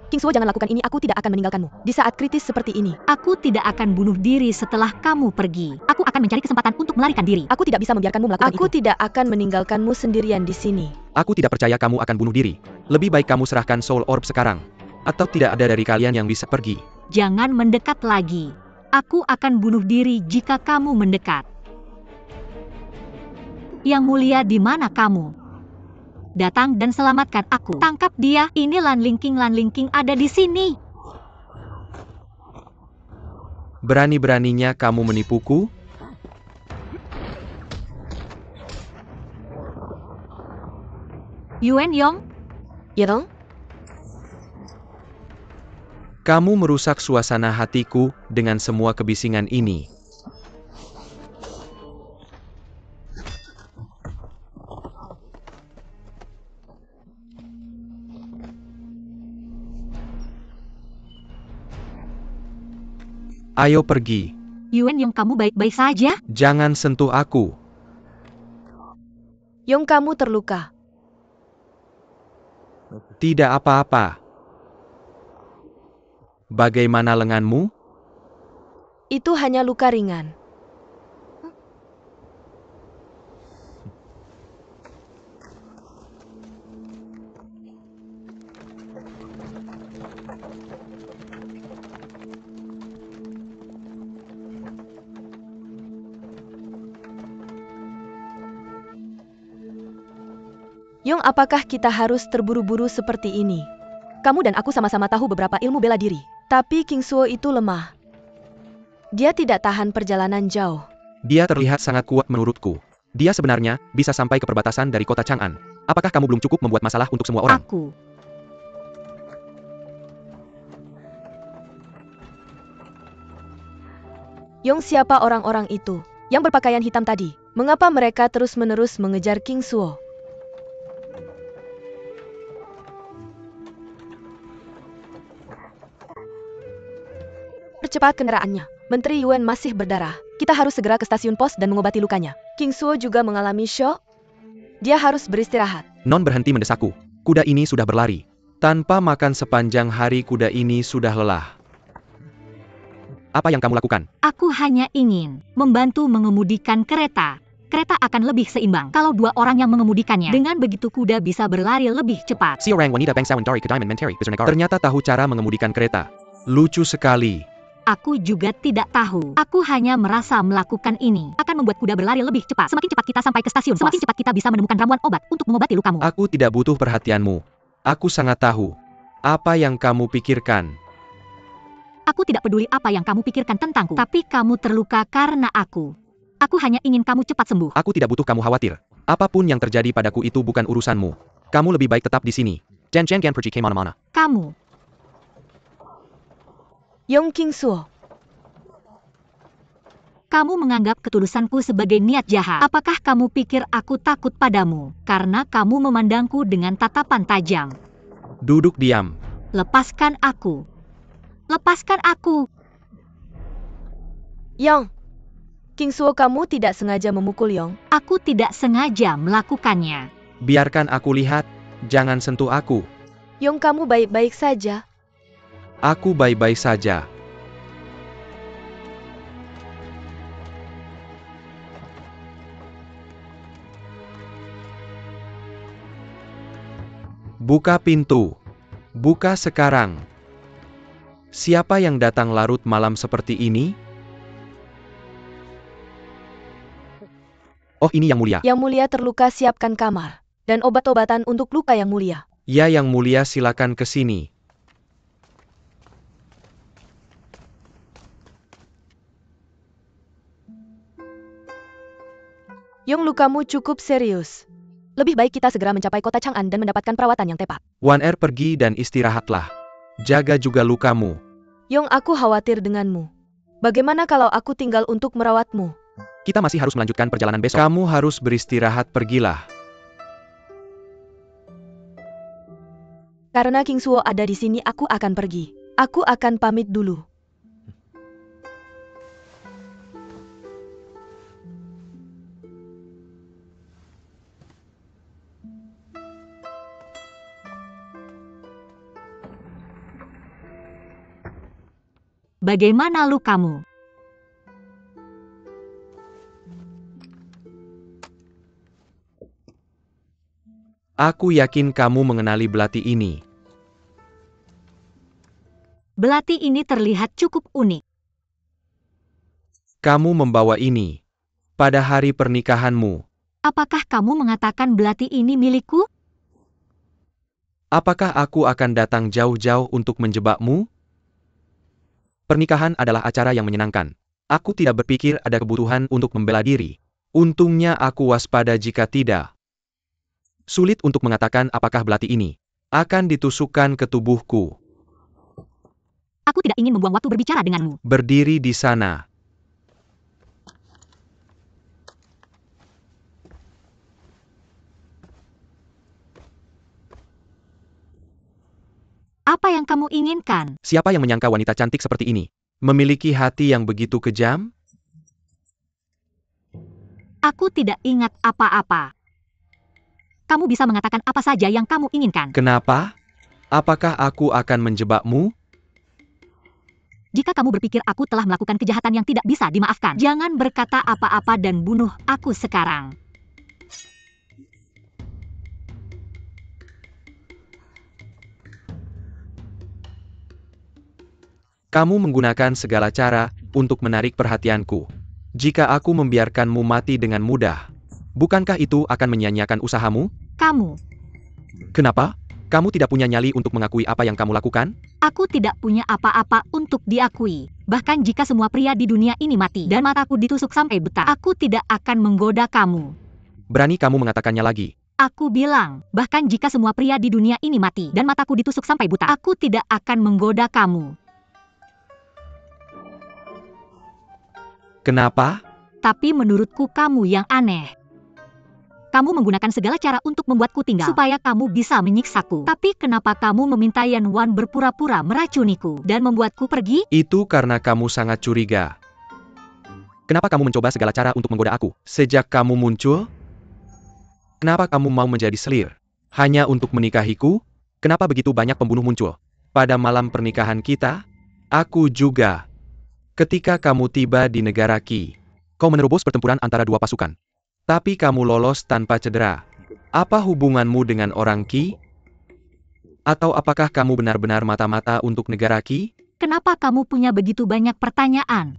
King Suo, jangan lakukan ini, aku tidak akan meninggalkanmu. Di saat kritis seperti ini, Aku tidak akan bunuh diri setelah kamu pergi. Aku akan mencari kesempatan untuk melarikan diri. aku tidak bisa membiarkanmu melakukan Aku itu. Tidak akan meninggalkanmu sendirian di sini. Aku tidak percaya kamu akan bunuh diri. Lebih baik kamu serahkan Soul Orb sekarang. Atau tidak ada dari kalian yang bisa pergi. Jangan mendekat lagi. Aku akan bunuh diri jika kamu mendekat. Yang mulia, di mana kamu? Datang dan selamatkan aku. Tangkap dia. Ini Lan Lingking ada di sini. Berani-beraninya kamu menipuku? Yuan Yong, Yelong, Kamu merusak suasana hatiku dengan semua kebisingan ini. Ayo pergi. Yuan Yong, kamu baik-baik saja? Jangan sentuh aku. Yong, kamu terluka. Tidak apa-apa. Bagaimana lenganmu? Itu hanya luka ringan. Yong, apakah kita harus terburu-buru seperti ini? Kamu dan aku sama-sama tahu beberapa ilmu bela diri. Tapi King Suo itu lemah. Dia tidak tahan perjalanan jauh. Dia terlihat sangat kuat menurutku. Dia sebenarnya bisa sampai ke perbatasan dari kota Chang'an. Apakah kamu belum cukup membuat masalah untuk semua orang? Aku. Yong, siapa orang-orang itu yang berpakaian hitam tadi? Mengapa mereka terus-menerus mengejar King Suo? Percepat kendaraannya. Menteri Yuan masih berdarah. Kita harus segera ke stasiun pos dan mengobati lukanya. King Suo juga mengalami syok. Dia harus beristirahat. Non berhenti mendesakku. Kuda ini sudah berlari. Tanpa makan sepanjang hari kuda ini sudah lelah. Apa yang kamu lakukan? Aku hanya ingin membantu mengemudikan kereta. Kereta akan lebih seimbang kalau dua orang yang mengemudikannya. Dengan begitu kuda bisa berlari lebih cepat. Si orang wanita bangsawan dari Kedaiman Menteri Bizarnegara ternyata tahu cara mengemudikan kereta. Lucu sekali. Aku juga tidak tahu. Aku hanya merasa melakukan ini akan membuat kuda berlari lebih cepat. Semakin cepat kita sampai ke stasiun pos, semakin cepat kita bisa menemukan ramuan obat untuk mengobati lukamu. Aku tidak butuh perhatianmu. Aku sangat tahu apa yang kamu pikirkan. Aku tidak peduli apa yang kamu pikirkan tentangku, tapi kamu terluka karena aku. Aku hanya ingin kamu cepat sembuh. Aku tidak butuh kamu khawatir. Apapun yang terjadi padaku itu bukan urusanmu. Kamu lebih baik tetap di sini. Jen Jen Gan pergi kemana-mana. Kamu. Yong Kingsuo. Kamu menganggap ketulusanku sebagai niat jahat. Apakah kamu pikir aku takut padamu karena kamu memandangku dengan tatapan tajam? Duduk diam. Lepaskan aku. Lepaskan aku. Yong. Kingsuo, kamu tidak sengaja memukul Yong. Aku tidak sengaja melakukannya. Biarkan aku lihat, jangan sentuh aku. Yong, kamu baik-baik saja. Aku baik-baik saja. Buka pintu. Buka sekarang. Siapa yang datang larut malam seperti ini? Oh, ini Yang Mulia. Yang Mulia terluka, siapkan kamar. Dan obat-obatan untuk luka Yang Mulia. Ya, Yang Mulia, silakan ke sini. Yong, lukamu cukup serius. Lebih baik kita segera mencapai kota Chang'an dan mendapatkan perawatan yang tepat. Wan Er, pergi dan istirahatlah. Jaga juga lukamu. Yong, aku khawatir denganmu. Bagaimana kalau aku tinggal untuk merawatmu? Kita masih harus melanjutkan perjalanan besok. Kamu harus beristirahat, pergilah. Karena Kingsuo ada di sini, aku akan pergi. Aku akan pamit dulu. Bagaimana lukamu? Aku yakin kamu mengenali belati ini. Belati ini terlihat cukup unik. Kamu membawa ini pada hari pernikahanmu. Apakah kamu mengatakan belati ini milikku? Apakah aku akan datang jauh-jauh untuk menjebakmu? Pernikahan adalah acara yang menyenangkan. Aku tidak berpikir ada kebutuhan untuk membela diri. Untungnya aku waspada jika tidak. Sulit untuk mengatakan apakah belati ini akan ditusukkan ke tubuhku. Aku tidak ingin membuang waktu berbicara denganmu. Berdiri di sana. Apa yang kamu inginkan? Siapa yang menyangka wanita cantik seperti ini memiliki hati yang begitu kejam? Aku tidak ingat apa-apa. Kamu bisa mengatakan apa saja yang kamu inginkan. Kenapa? Apakah aku akan menjebakmu? Jika kamu berpikir aku telah melakukan kejahatan yang tidak bisa dimaafkan, jangan berkata apa-apa dan bunuh aku sekarang. Kamu menggunakan segala cara untuk menarik perhatianku. Jika aku membiarkanmu mati dengan mudah, bukankah itu akan menyia-nyiakan usahamu? Kamu. Kenapa? Kamu tidak punya nyali untuk mengakui apa yang kamu lakukan? Aku tidak punya apa-apa untuk diakui. Bahkan jika semua pria di dunia ini mati dan mataku ditusuk sampai buta, aku tidak akan menggoda kamu. Berani kamu mengatakannya lagi? Aku bilang, bahkan jika semua pria di dunia ini mati dan mataku ditusuk sampai buta, aku tidak akan menggoda kamu. Kenapa? Tapi menurutku kamu yang aneh. Kamu menggunakan segala cara untuk membuatku tinggal, supaya kamu bisa menyiksaku. Tapi kenapa kamu meminta Yan Wan berpura-pura meracuniku dan membuatku pergi? Itu karena kamu sangat curiga. Kenapa kamu mencoba segala cara untuk menggoda aku? Sejak kamu muncul? Kenapa kamu mau menjadi selir? Hanya untuk menikahiku? Kenapa begitu banyak pembunuh muncul? Pada malam pernikahan kita? Aku juga. Ketika kamu tiba di negara Qi, kau menerobos pertempuran antara dua pasukan. Tapi kamu lolos tanpa cedera. Apa hubunganmu dengan orang Qi? Atau apakah kamu benar-benar mata-mata untuk negara Qi? Kenapa kamu punya begitu banyak pertanyaan?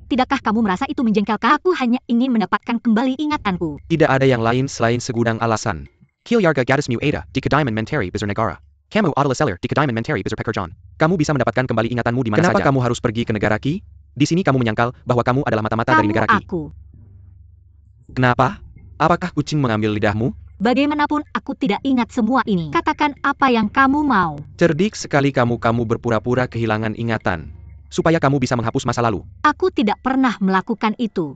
Tidakkah kamu merasa itu menjengkelkan? Aku hanya ingin mendapatkan kembali ingatanku. Tidak ada yang lain selain segudang alasan. Kilyarga Gadis Mu Ada, di Kedaiman Menteri Bizar Negara. Kamu adalah seller di Kedaiman Menteri Bizar Pekerjaan. Kamu bisa mendapatkan kembali ingatanmu di mana saja. Kenapa kamu harus pergi ke negara Qi? Di sini kamu menyangkal bahwa kamu adalah mata-mata dari negara Qi. Aku. Kenapa? Apakah kucing mengambil lidahmu? Bagaimanapun aku tidak ingat semua ini. Katakan apa yang kamu mau. Cerdik sekali kamu berpura-pura kehilangan ingatan. supaya kamu bisa menghapus masa lalu. Aku tidak pernah melakukan itu.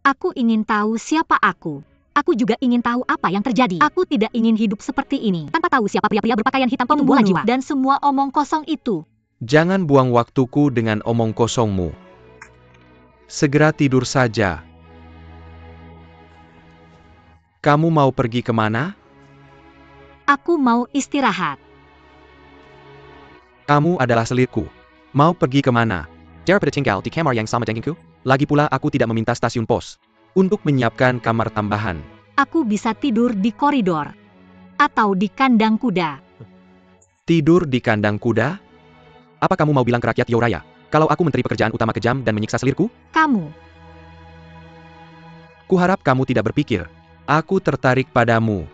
Aku ingin tahu siapa aku. Aku juga ingin tahu apa yang terjadi. Aku tidak ingin hidup seperti ini, tanpa tahu siapa pria-pria berpakaian hitam itu bola jiwa. Dan semua omong kosong itu. Jangan buang waktuku dengan omong kosongmu. Segera tidur saja. Kamu mau pergi kemana? Aku mau istirahat. Kamu adalah selirku. Mau pergi kemana? Daripada tinggal di kamar yang sama denganku? Lagi pula aku tidak meminta stasiun pos untuk menyiapkan kamar tambahan. Aku bisa tidur di koridor. Atau di kandang kuda. Tidur di kandang kuda? Apa kamu mau bilang ke rakyat Yoraya kalau aku menteri pekerjaan utama kejam dan menyiksa selirku? Kamu. Kuharap kamu tidak berpikir aku tertarik padamu.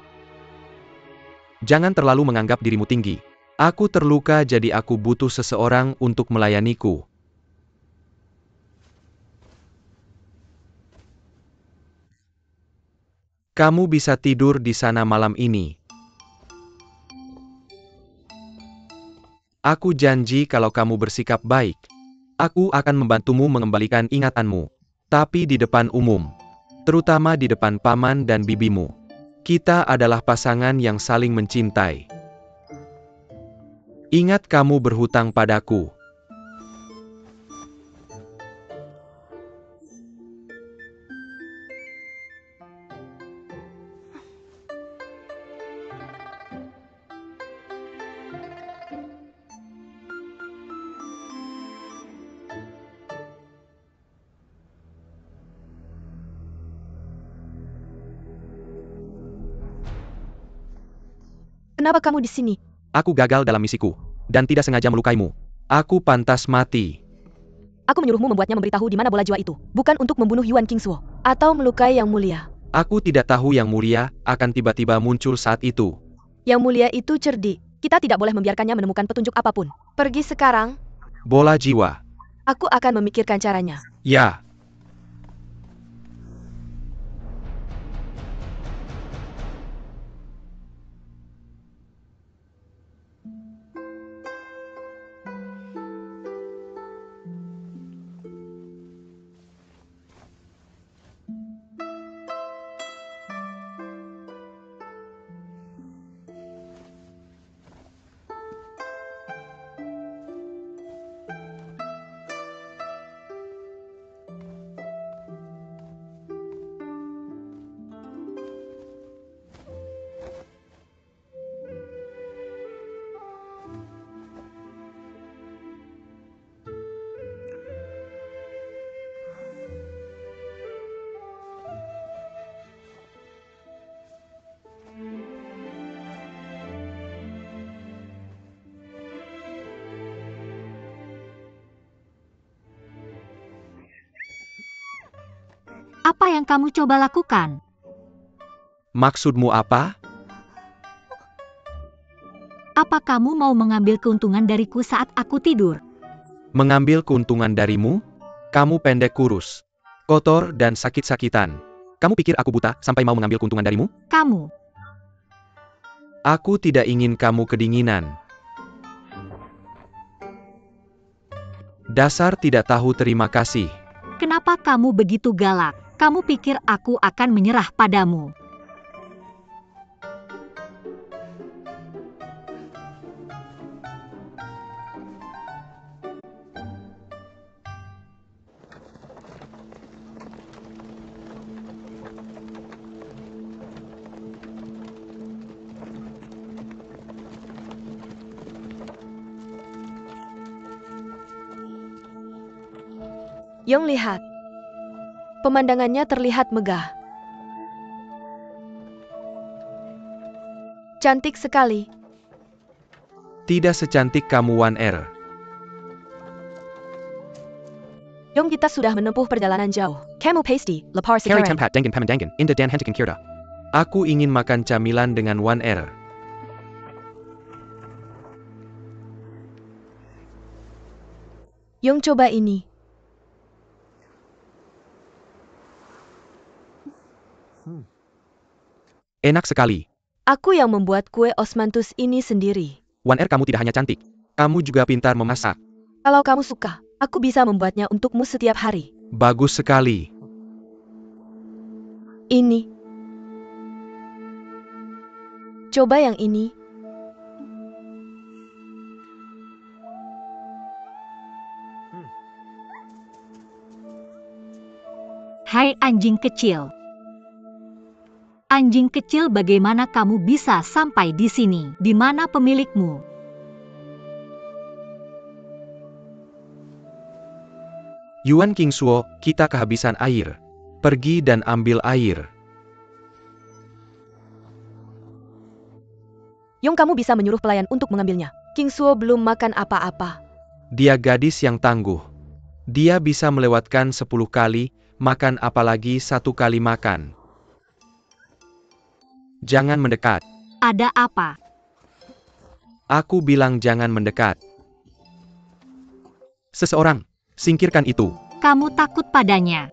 Jangan terlalu menganggap dirimu tinggi. Aku terluka jadi aku butuh seseorang untuk melayaniku. Kamu bisa tidur di sana malam ini. Aku janji kalau kamu bersikap baik, aku akan membantumu mengembalikan ingatanmu. Tapi di depan umum. Terutama di depan paman dan bibimu. Kita adalah pasangan yang saling mencintai. Ingat kamu berhutang padaku. Kenapa kamu di sini? Aku gagal dalam misiku, dan tidak sengaja melukaimu. Aku pantas mati. Aku menyuruhmu membuatnya memberitahu di mana bola jiwa itu, bukan untuk membunuh Yuan Kingsuo, atau melukai Yang Mulia. Aku tidak tahu Yang Mulia akan tiba-tiba muncul saat itu. Yang Mulia itu cerdik. Kita tidak boleh membiarkannya menemukan petunjuk apapun. Pergi sekarang. Bola jiwa. Aku akan memikirkan caranya. Ya. Apa yang kamu coba lakukan? Maksudmu apa? Apa kamu mau mengambil keuntungan dariku saat aku tidur? Mengambil keuntungan darimu? Kamu pendek kurus, kotor dan sakit-sakitan. Kamu pikir aku buta sampai mau mengambil keuntungan darimu? Kamu. Aku tidak ingin kamu kedinginan. Dasar tidak tahu terima kasih. Kenapa kamu begitu galak? Kamu pikir aku akan menyerah padamu? Yong lihat. Pemandangannya terlihat megah. Cantik sekali. Tidak secantik kamu Wan Er. Yong, kita sudah menempuh perjalanan jauh. Kamu pasti lapar Carry sekarang. tempat dengan pemandangan, indah dan hentikan kira. Aku ingin makan camilan dengan Wan Er. Yong, coba ini. Enak sekali. Aku yang membuat kue osmanthus ini sendiri. Wan Er, kamu tidak hanya cantik, kamu juga pintar memasak. Kalau kamu suka, Aku bisa membuatnya untukmu setiap hari. Bagus sekali. Ini. Coba yang ini. Hai anjing kecil. Anjing kecil, bagaimana kamu bisa sampai di sini? Di mana pemilikmu? Yuan Qingsuo, kita kehabisan air. Pergi dan ambil air. Yong, kamu bisa menyuruh pelayan untuk mengambilnya. Qingsuo belum makan apa-apa. Dia gadis yang tangguh. Dia bisa melewatkan 10 kali makan, apalagi 1 kali makan. Jangan mendekat. Ada apa? Aku bilang jangan mendekat. Seseorang, singkirkan itu. Kamu takut padanya.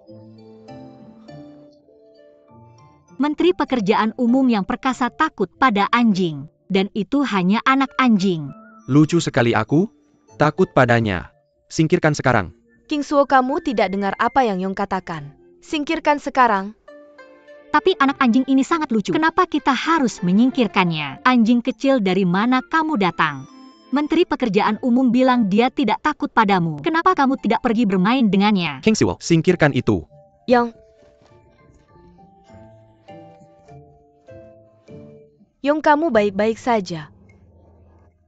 Menteri Pekerjaan Umum yang perkasa takut pada anjing. Dan itu hanya anak anjing. Lucu sekali aku. Takut padanya. Singkirkan sekarang. Qingsuo, kamu tidak dengar apa yang Yong katakan. Singkirkan sekarang. Tapi anak anjing ini sangat lucu. Kenapa kita harus menyingkirkannya? Anjing kecil, dari mana kamu datang? Menteri Pekerjaan Umum bilang dia tidak takut padamu. Kenapa kamu tidak pergi bermain dengannya? Qingsuo, singkirkan itu. Yong, kamu baik-baik saja.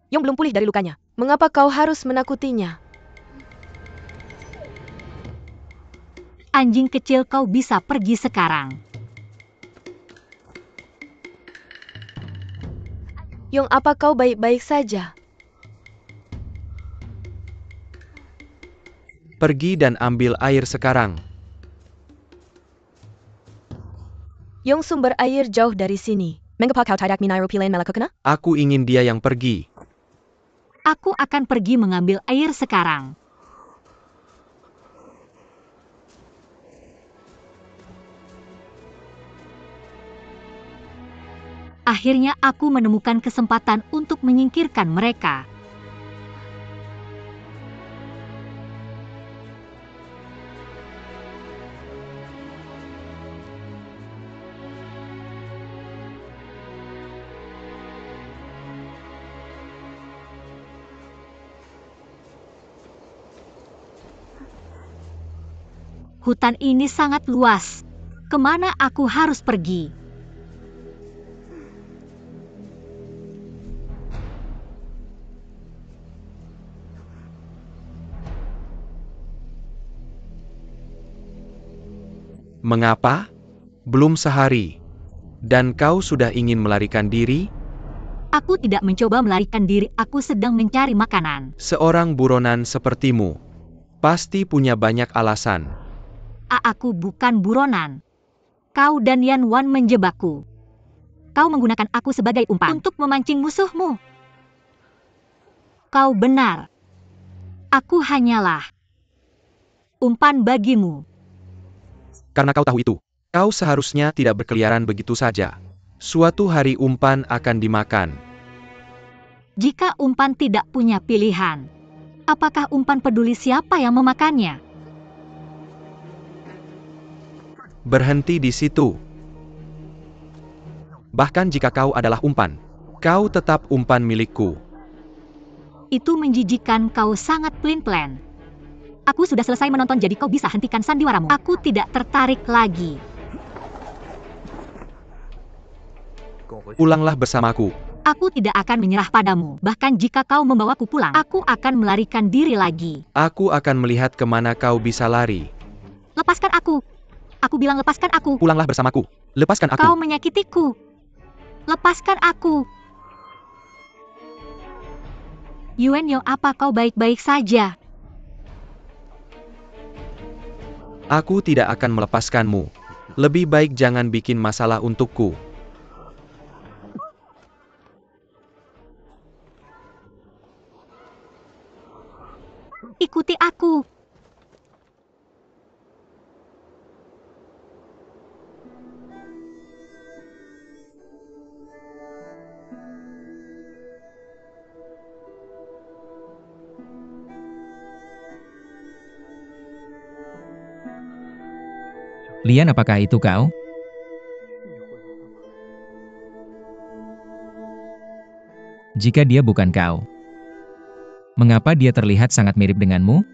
Yong belum pulih dari lukanya. Mengapa kau harus menakutinya? Anjing kecil, kau bisa pergi sekarang. Yong, apa kau baik-baik saja? Pergi dan ambil air sekarang. Yong, sumber air jauh dari sini. Mengapa kau tidak menyuruh melakukannya? Aku ingin dia yang pergi. Aku akan pergi mengambil air sekarang. Akhirnya aku menemukan kesempatan untuk menyingkirkan mereka. Hutan ini sangat luas. Kemana aku harus pergi? Mengapa? Belum sehari. Dan kau sudah ingin melarikan diri? Aku tidak mencoba melarikan diri, aku sedang mencari makanan. Seorang buronan sepertimu pasti punya banyak alasan. Aku bukan buronan. Kau dan Yan Wan menjebakku. Kau menggunakan aku sebagai umpan untuk memancing musuhmu. Kau benar. Aku hanyalah umpan bagimu. Karena kau tahu itu, kau seharusnya tidak berkeliaran begitu saja. Suatu hari umpan akan dimakan. Jika umpan tidak punya pilihan, apakah umpan peduli siapa yang memakannya? Berhenti di situ. Bahkan jika kau adalah umpan, kau tetap umpan milikku. Itu menjijikan, kau sangat pelin-pelan. Aku sudah selesai menonton, jadi kau bisa hentikan sandiwaramu. Aku tidak tertarik lagi. Pulanglah bersamaku. Aku tidak akan menyerah padamu. Bahkan jika kau membawaku pulang, aku akan melarikan diri lagi. Aku akan melihat kemana kau bisa lari. Lepaskan aku. Aku bilang lepaskan aku. Pulanglah bersamaku. Lepaskan aku. Kau menyakitiku. Lepaskan aku. Yuan Yo, apa kau baik-baik saja? Aku tidak akan melepaskanmu. Lebih baik jangan bikin masalah untukku. Ikuti aku. Lian, apakah itu kau? Jika dia bukan kau, mengapa dia terlihat sangat mirip denganmu?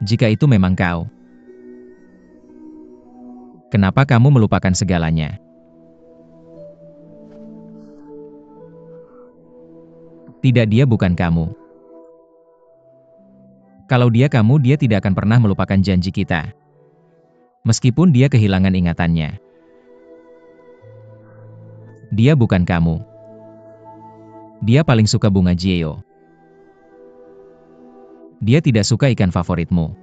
Jika itu memang kau, kenapa kamu melupakan segalanya? Tidak, dia bukan kamu. Kalau dia kamu, dia tidak akan pernah melupakan janji kita. Meskipun dia kehilangan ingatannya. Dia bukan kamu. Dia paling suka bunga Jieo. Dia tidak suka ikan favoritmu.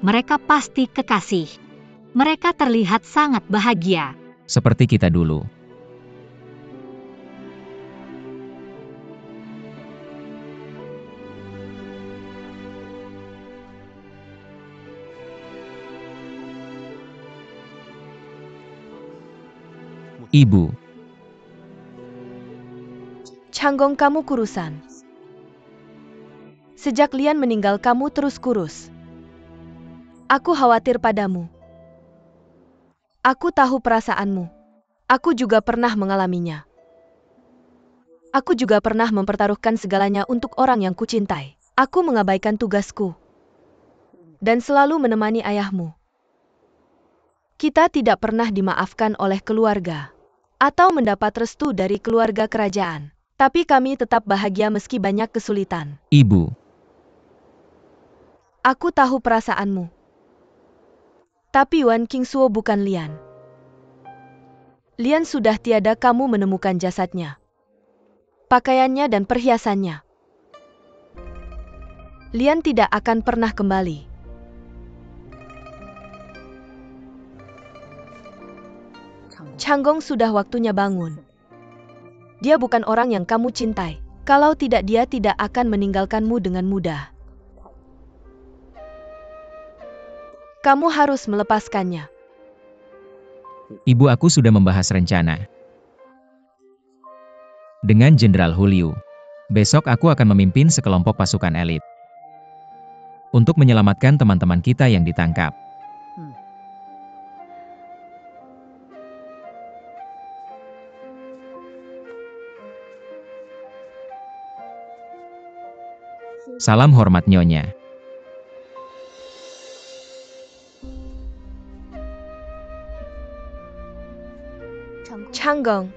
Mereka pasti kekasih. Mereka terlihat sangat bahagia. Seperti kita dulu. Ibu, Changgong, kamu kurusan. Sejak Lian meninggal kamu terus kurus. Aku khawatir padamu. Aku tahu perasaanmu. Aku juga pernah mengalaminya. Aku juga pernah mempertaruhkan segalanya untuk orang yang kucintai. Aku mengabaikan tugasku. Dan selalu menemani ayahmu. Kita tidak pernah dimaafkan oleh keluarga. Atau mendapat restu dari keluarga kerajaan. Tapi kami tetap bahagia meski banyak kesulitan. Ibu, Aku tahu perasaanmu. Tapi Wan Qingsuo bukan Lian. Lian sudah tiada, kamu menemukan jasadnya. Pakaiannya dan perhiasannya. Lian tidak akan pernah kembali. Changgong, sudah waktunya bangun. Dia bukan orang yang kamu cintai. Kalau tidak, dia tidak akan meninggalkanmu dengan mudah. Kamu harus melepaskannya. ibu, aku sudah membahas rencana dengan Jenderal Hu Liu. Besok aku akan memimpin sekelompok pasukan elit untuk menyelamatkan teman-teman kita yang ditangkap. Salam hormat, Nyonya. Changgong,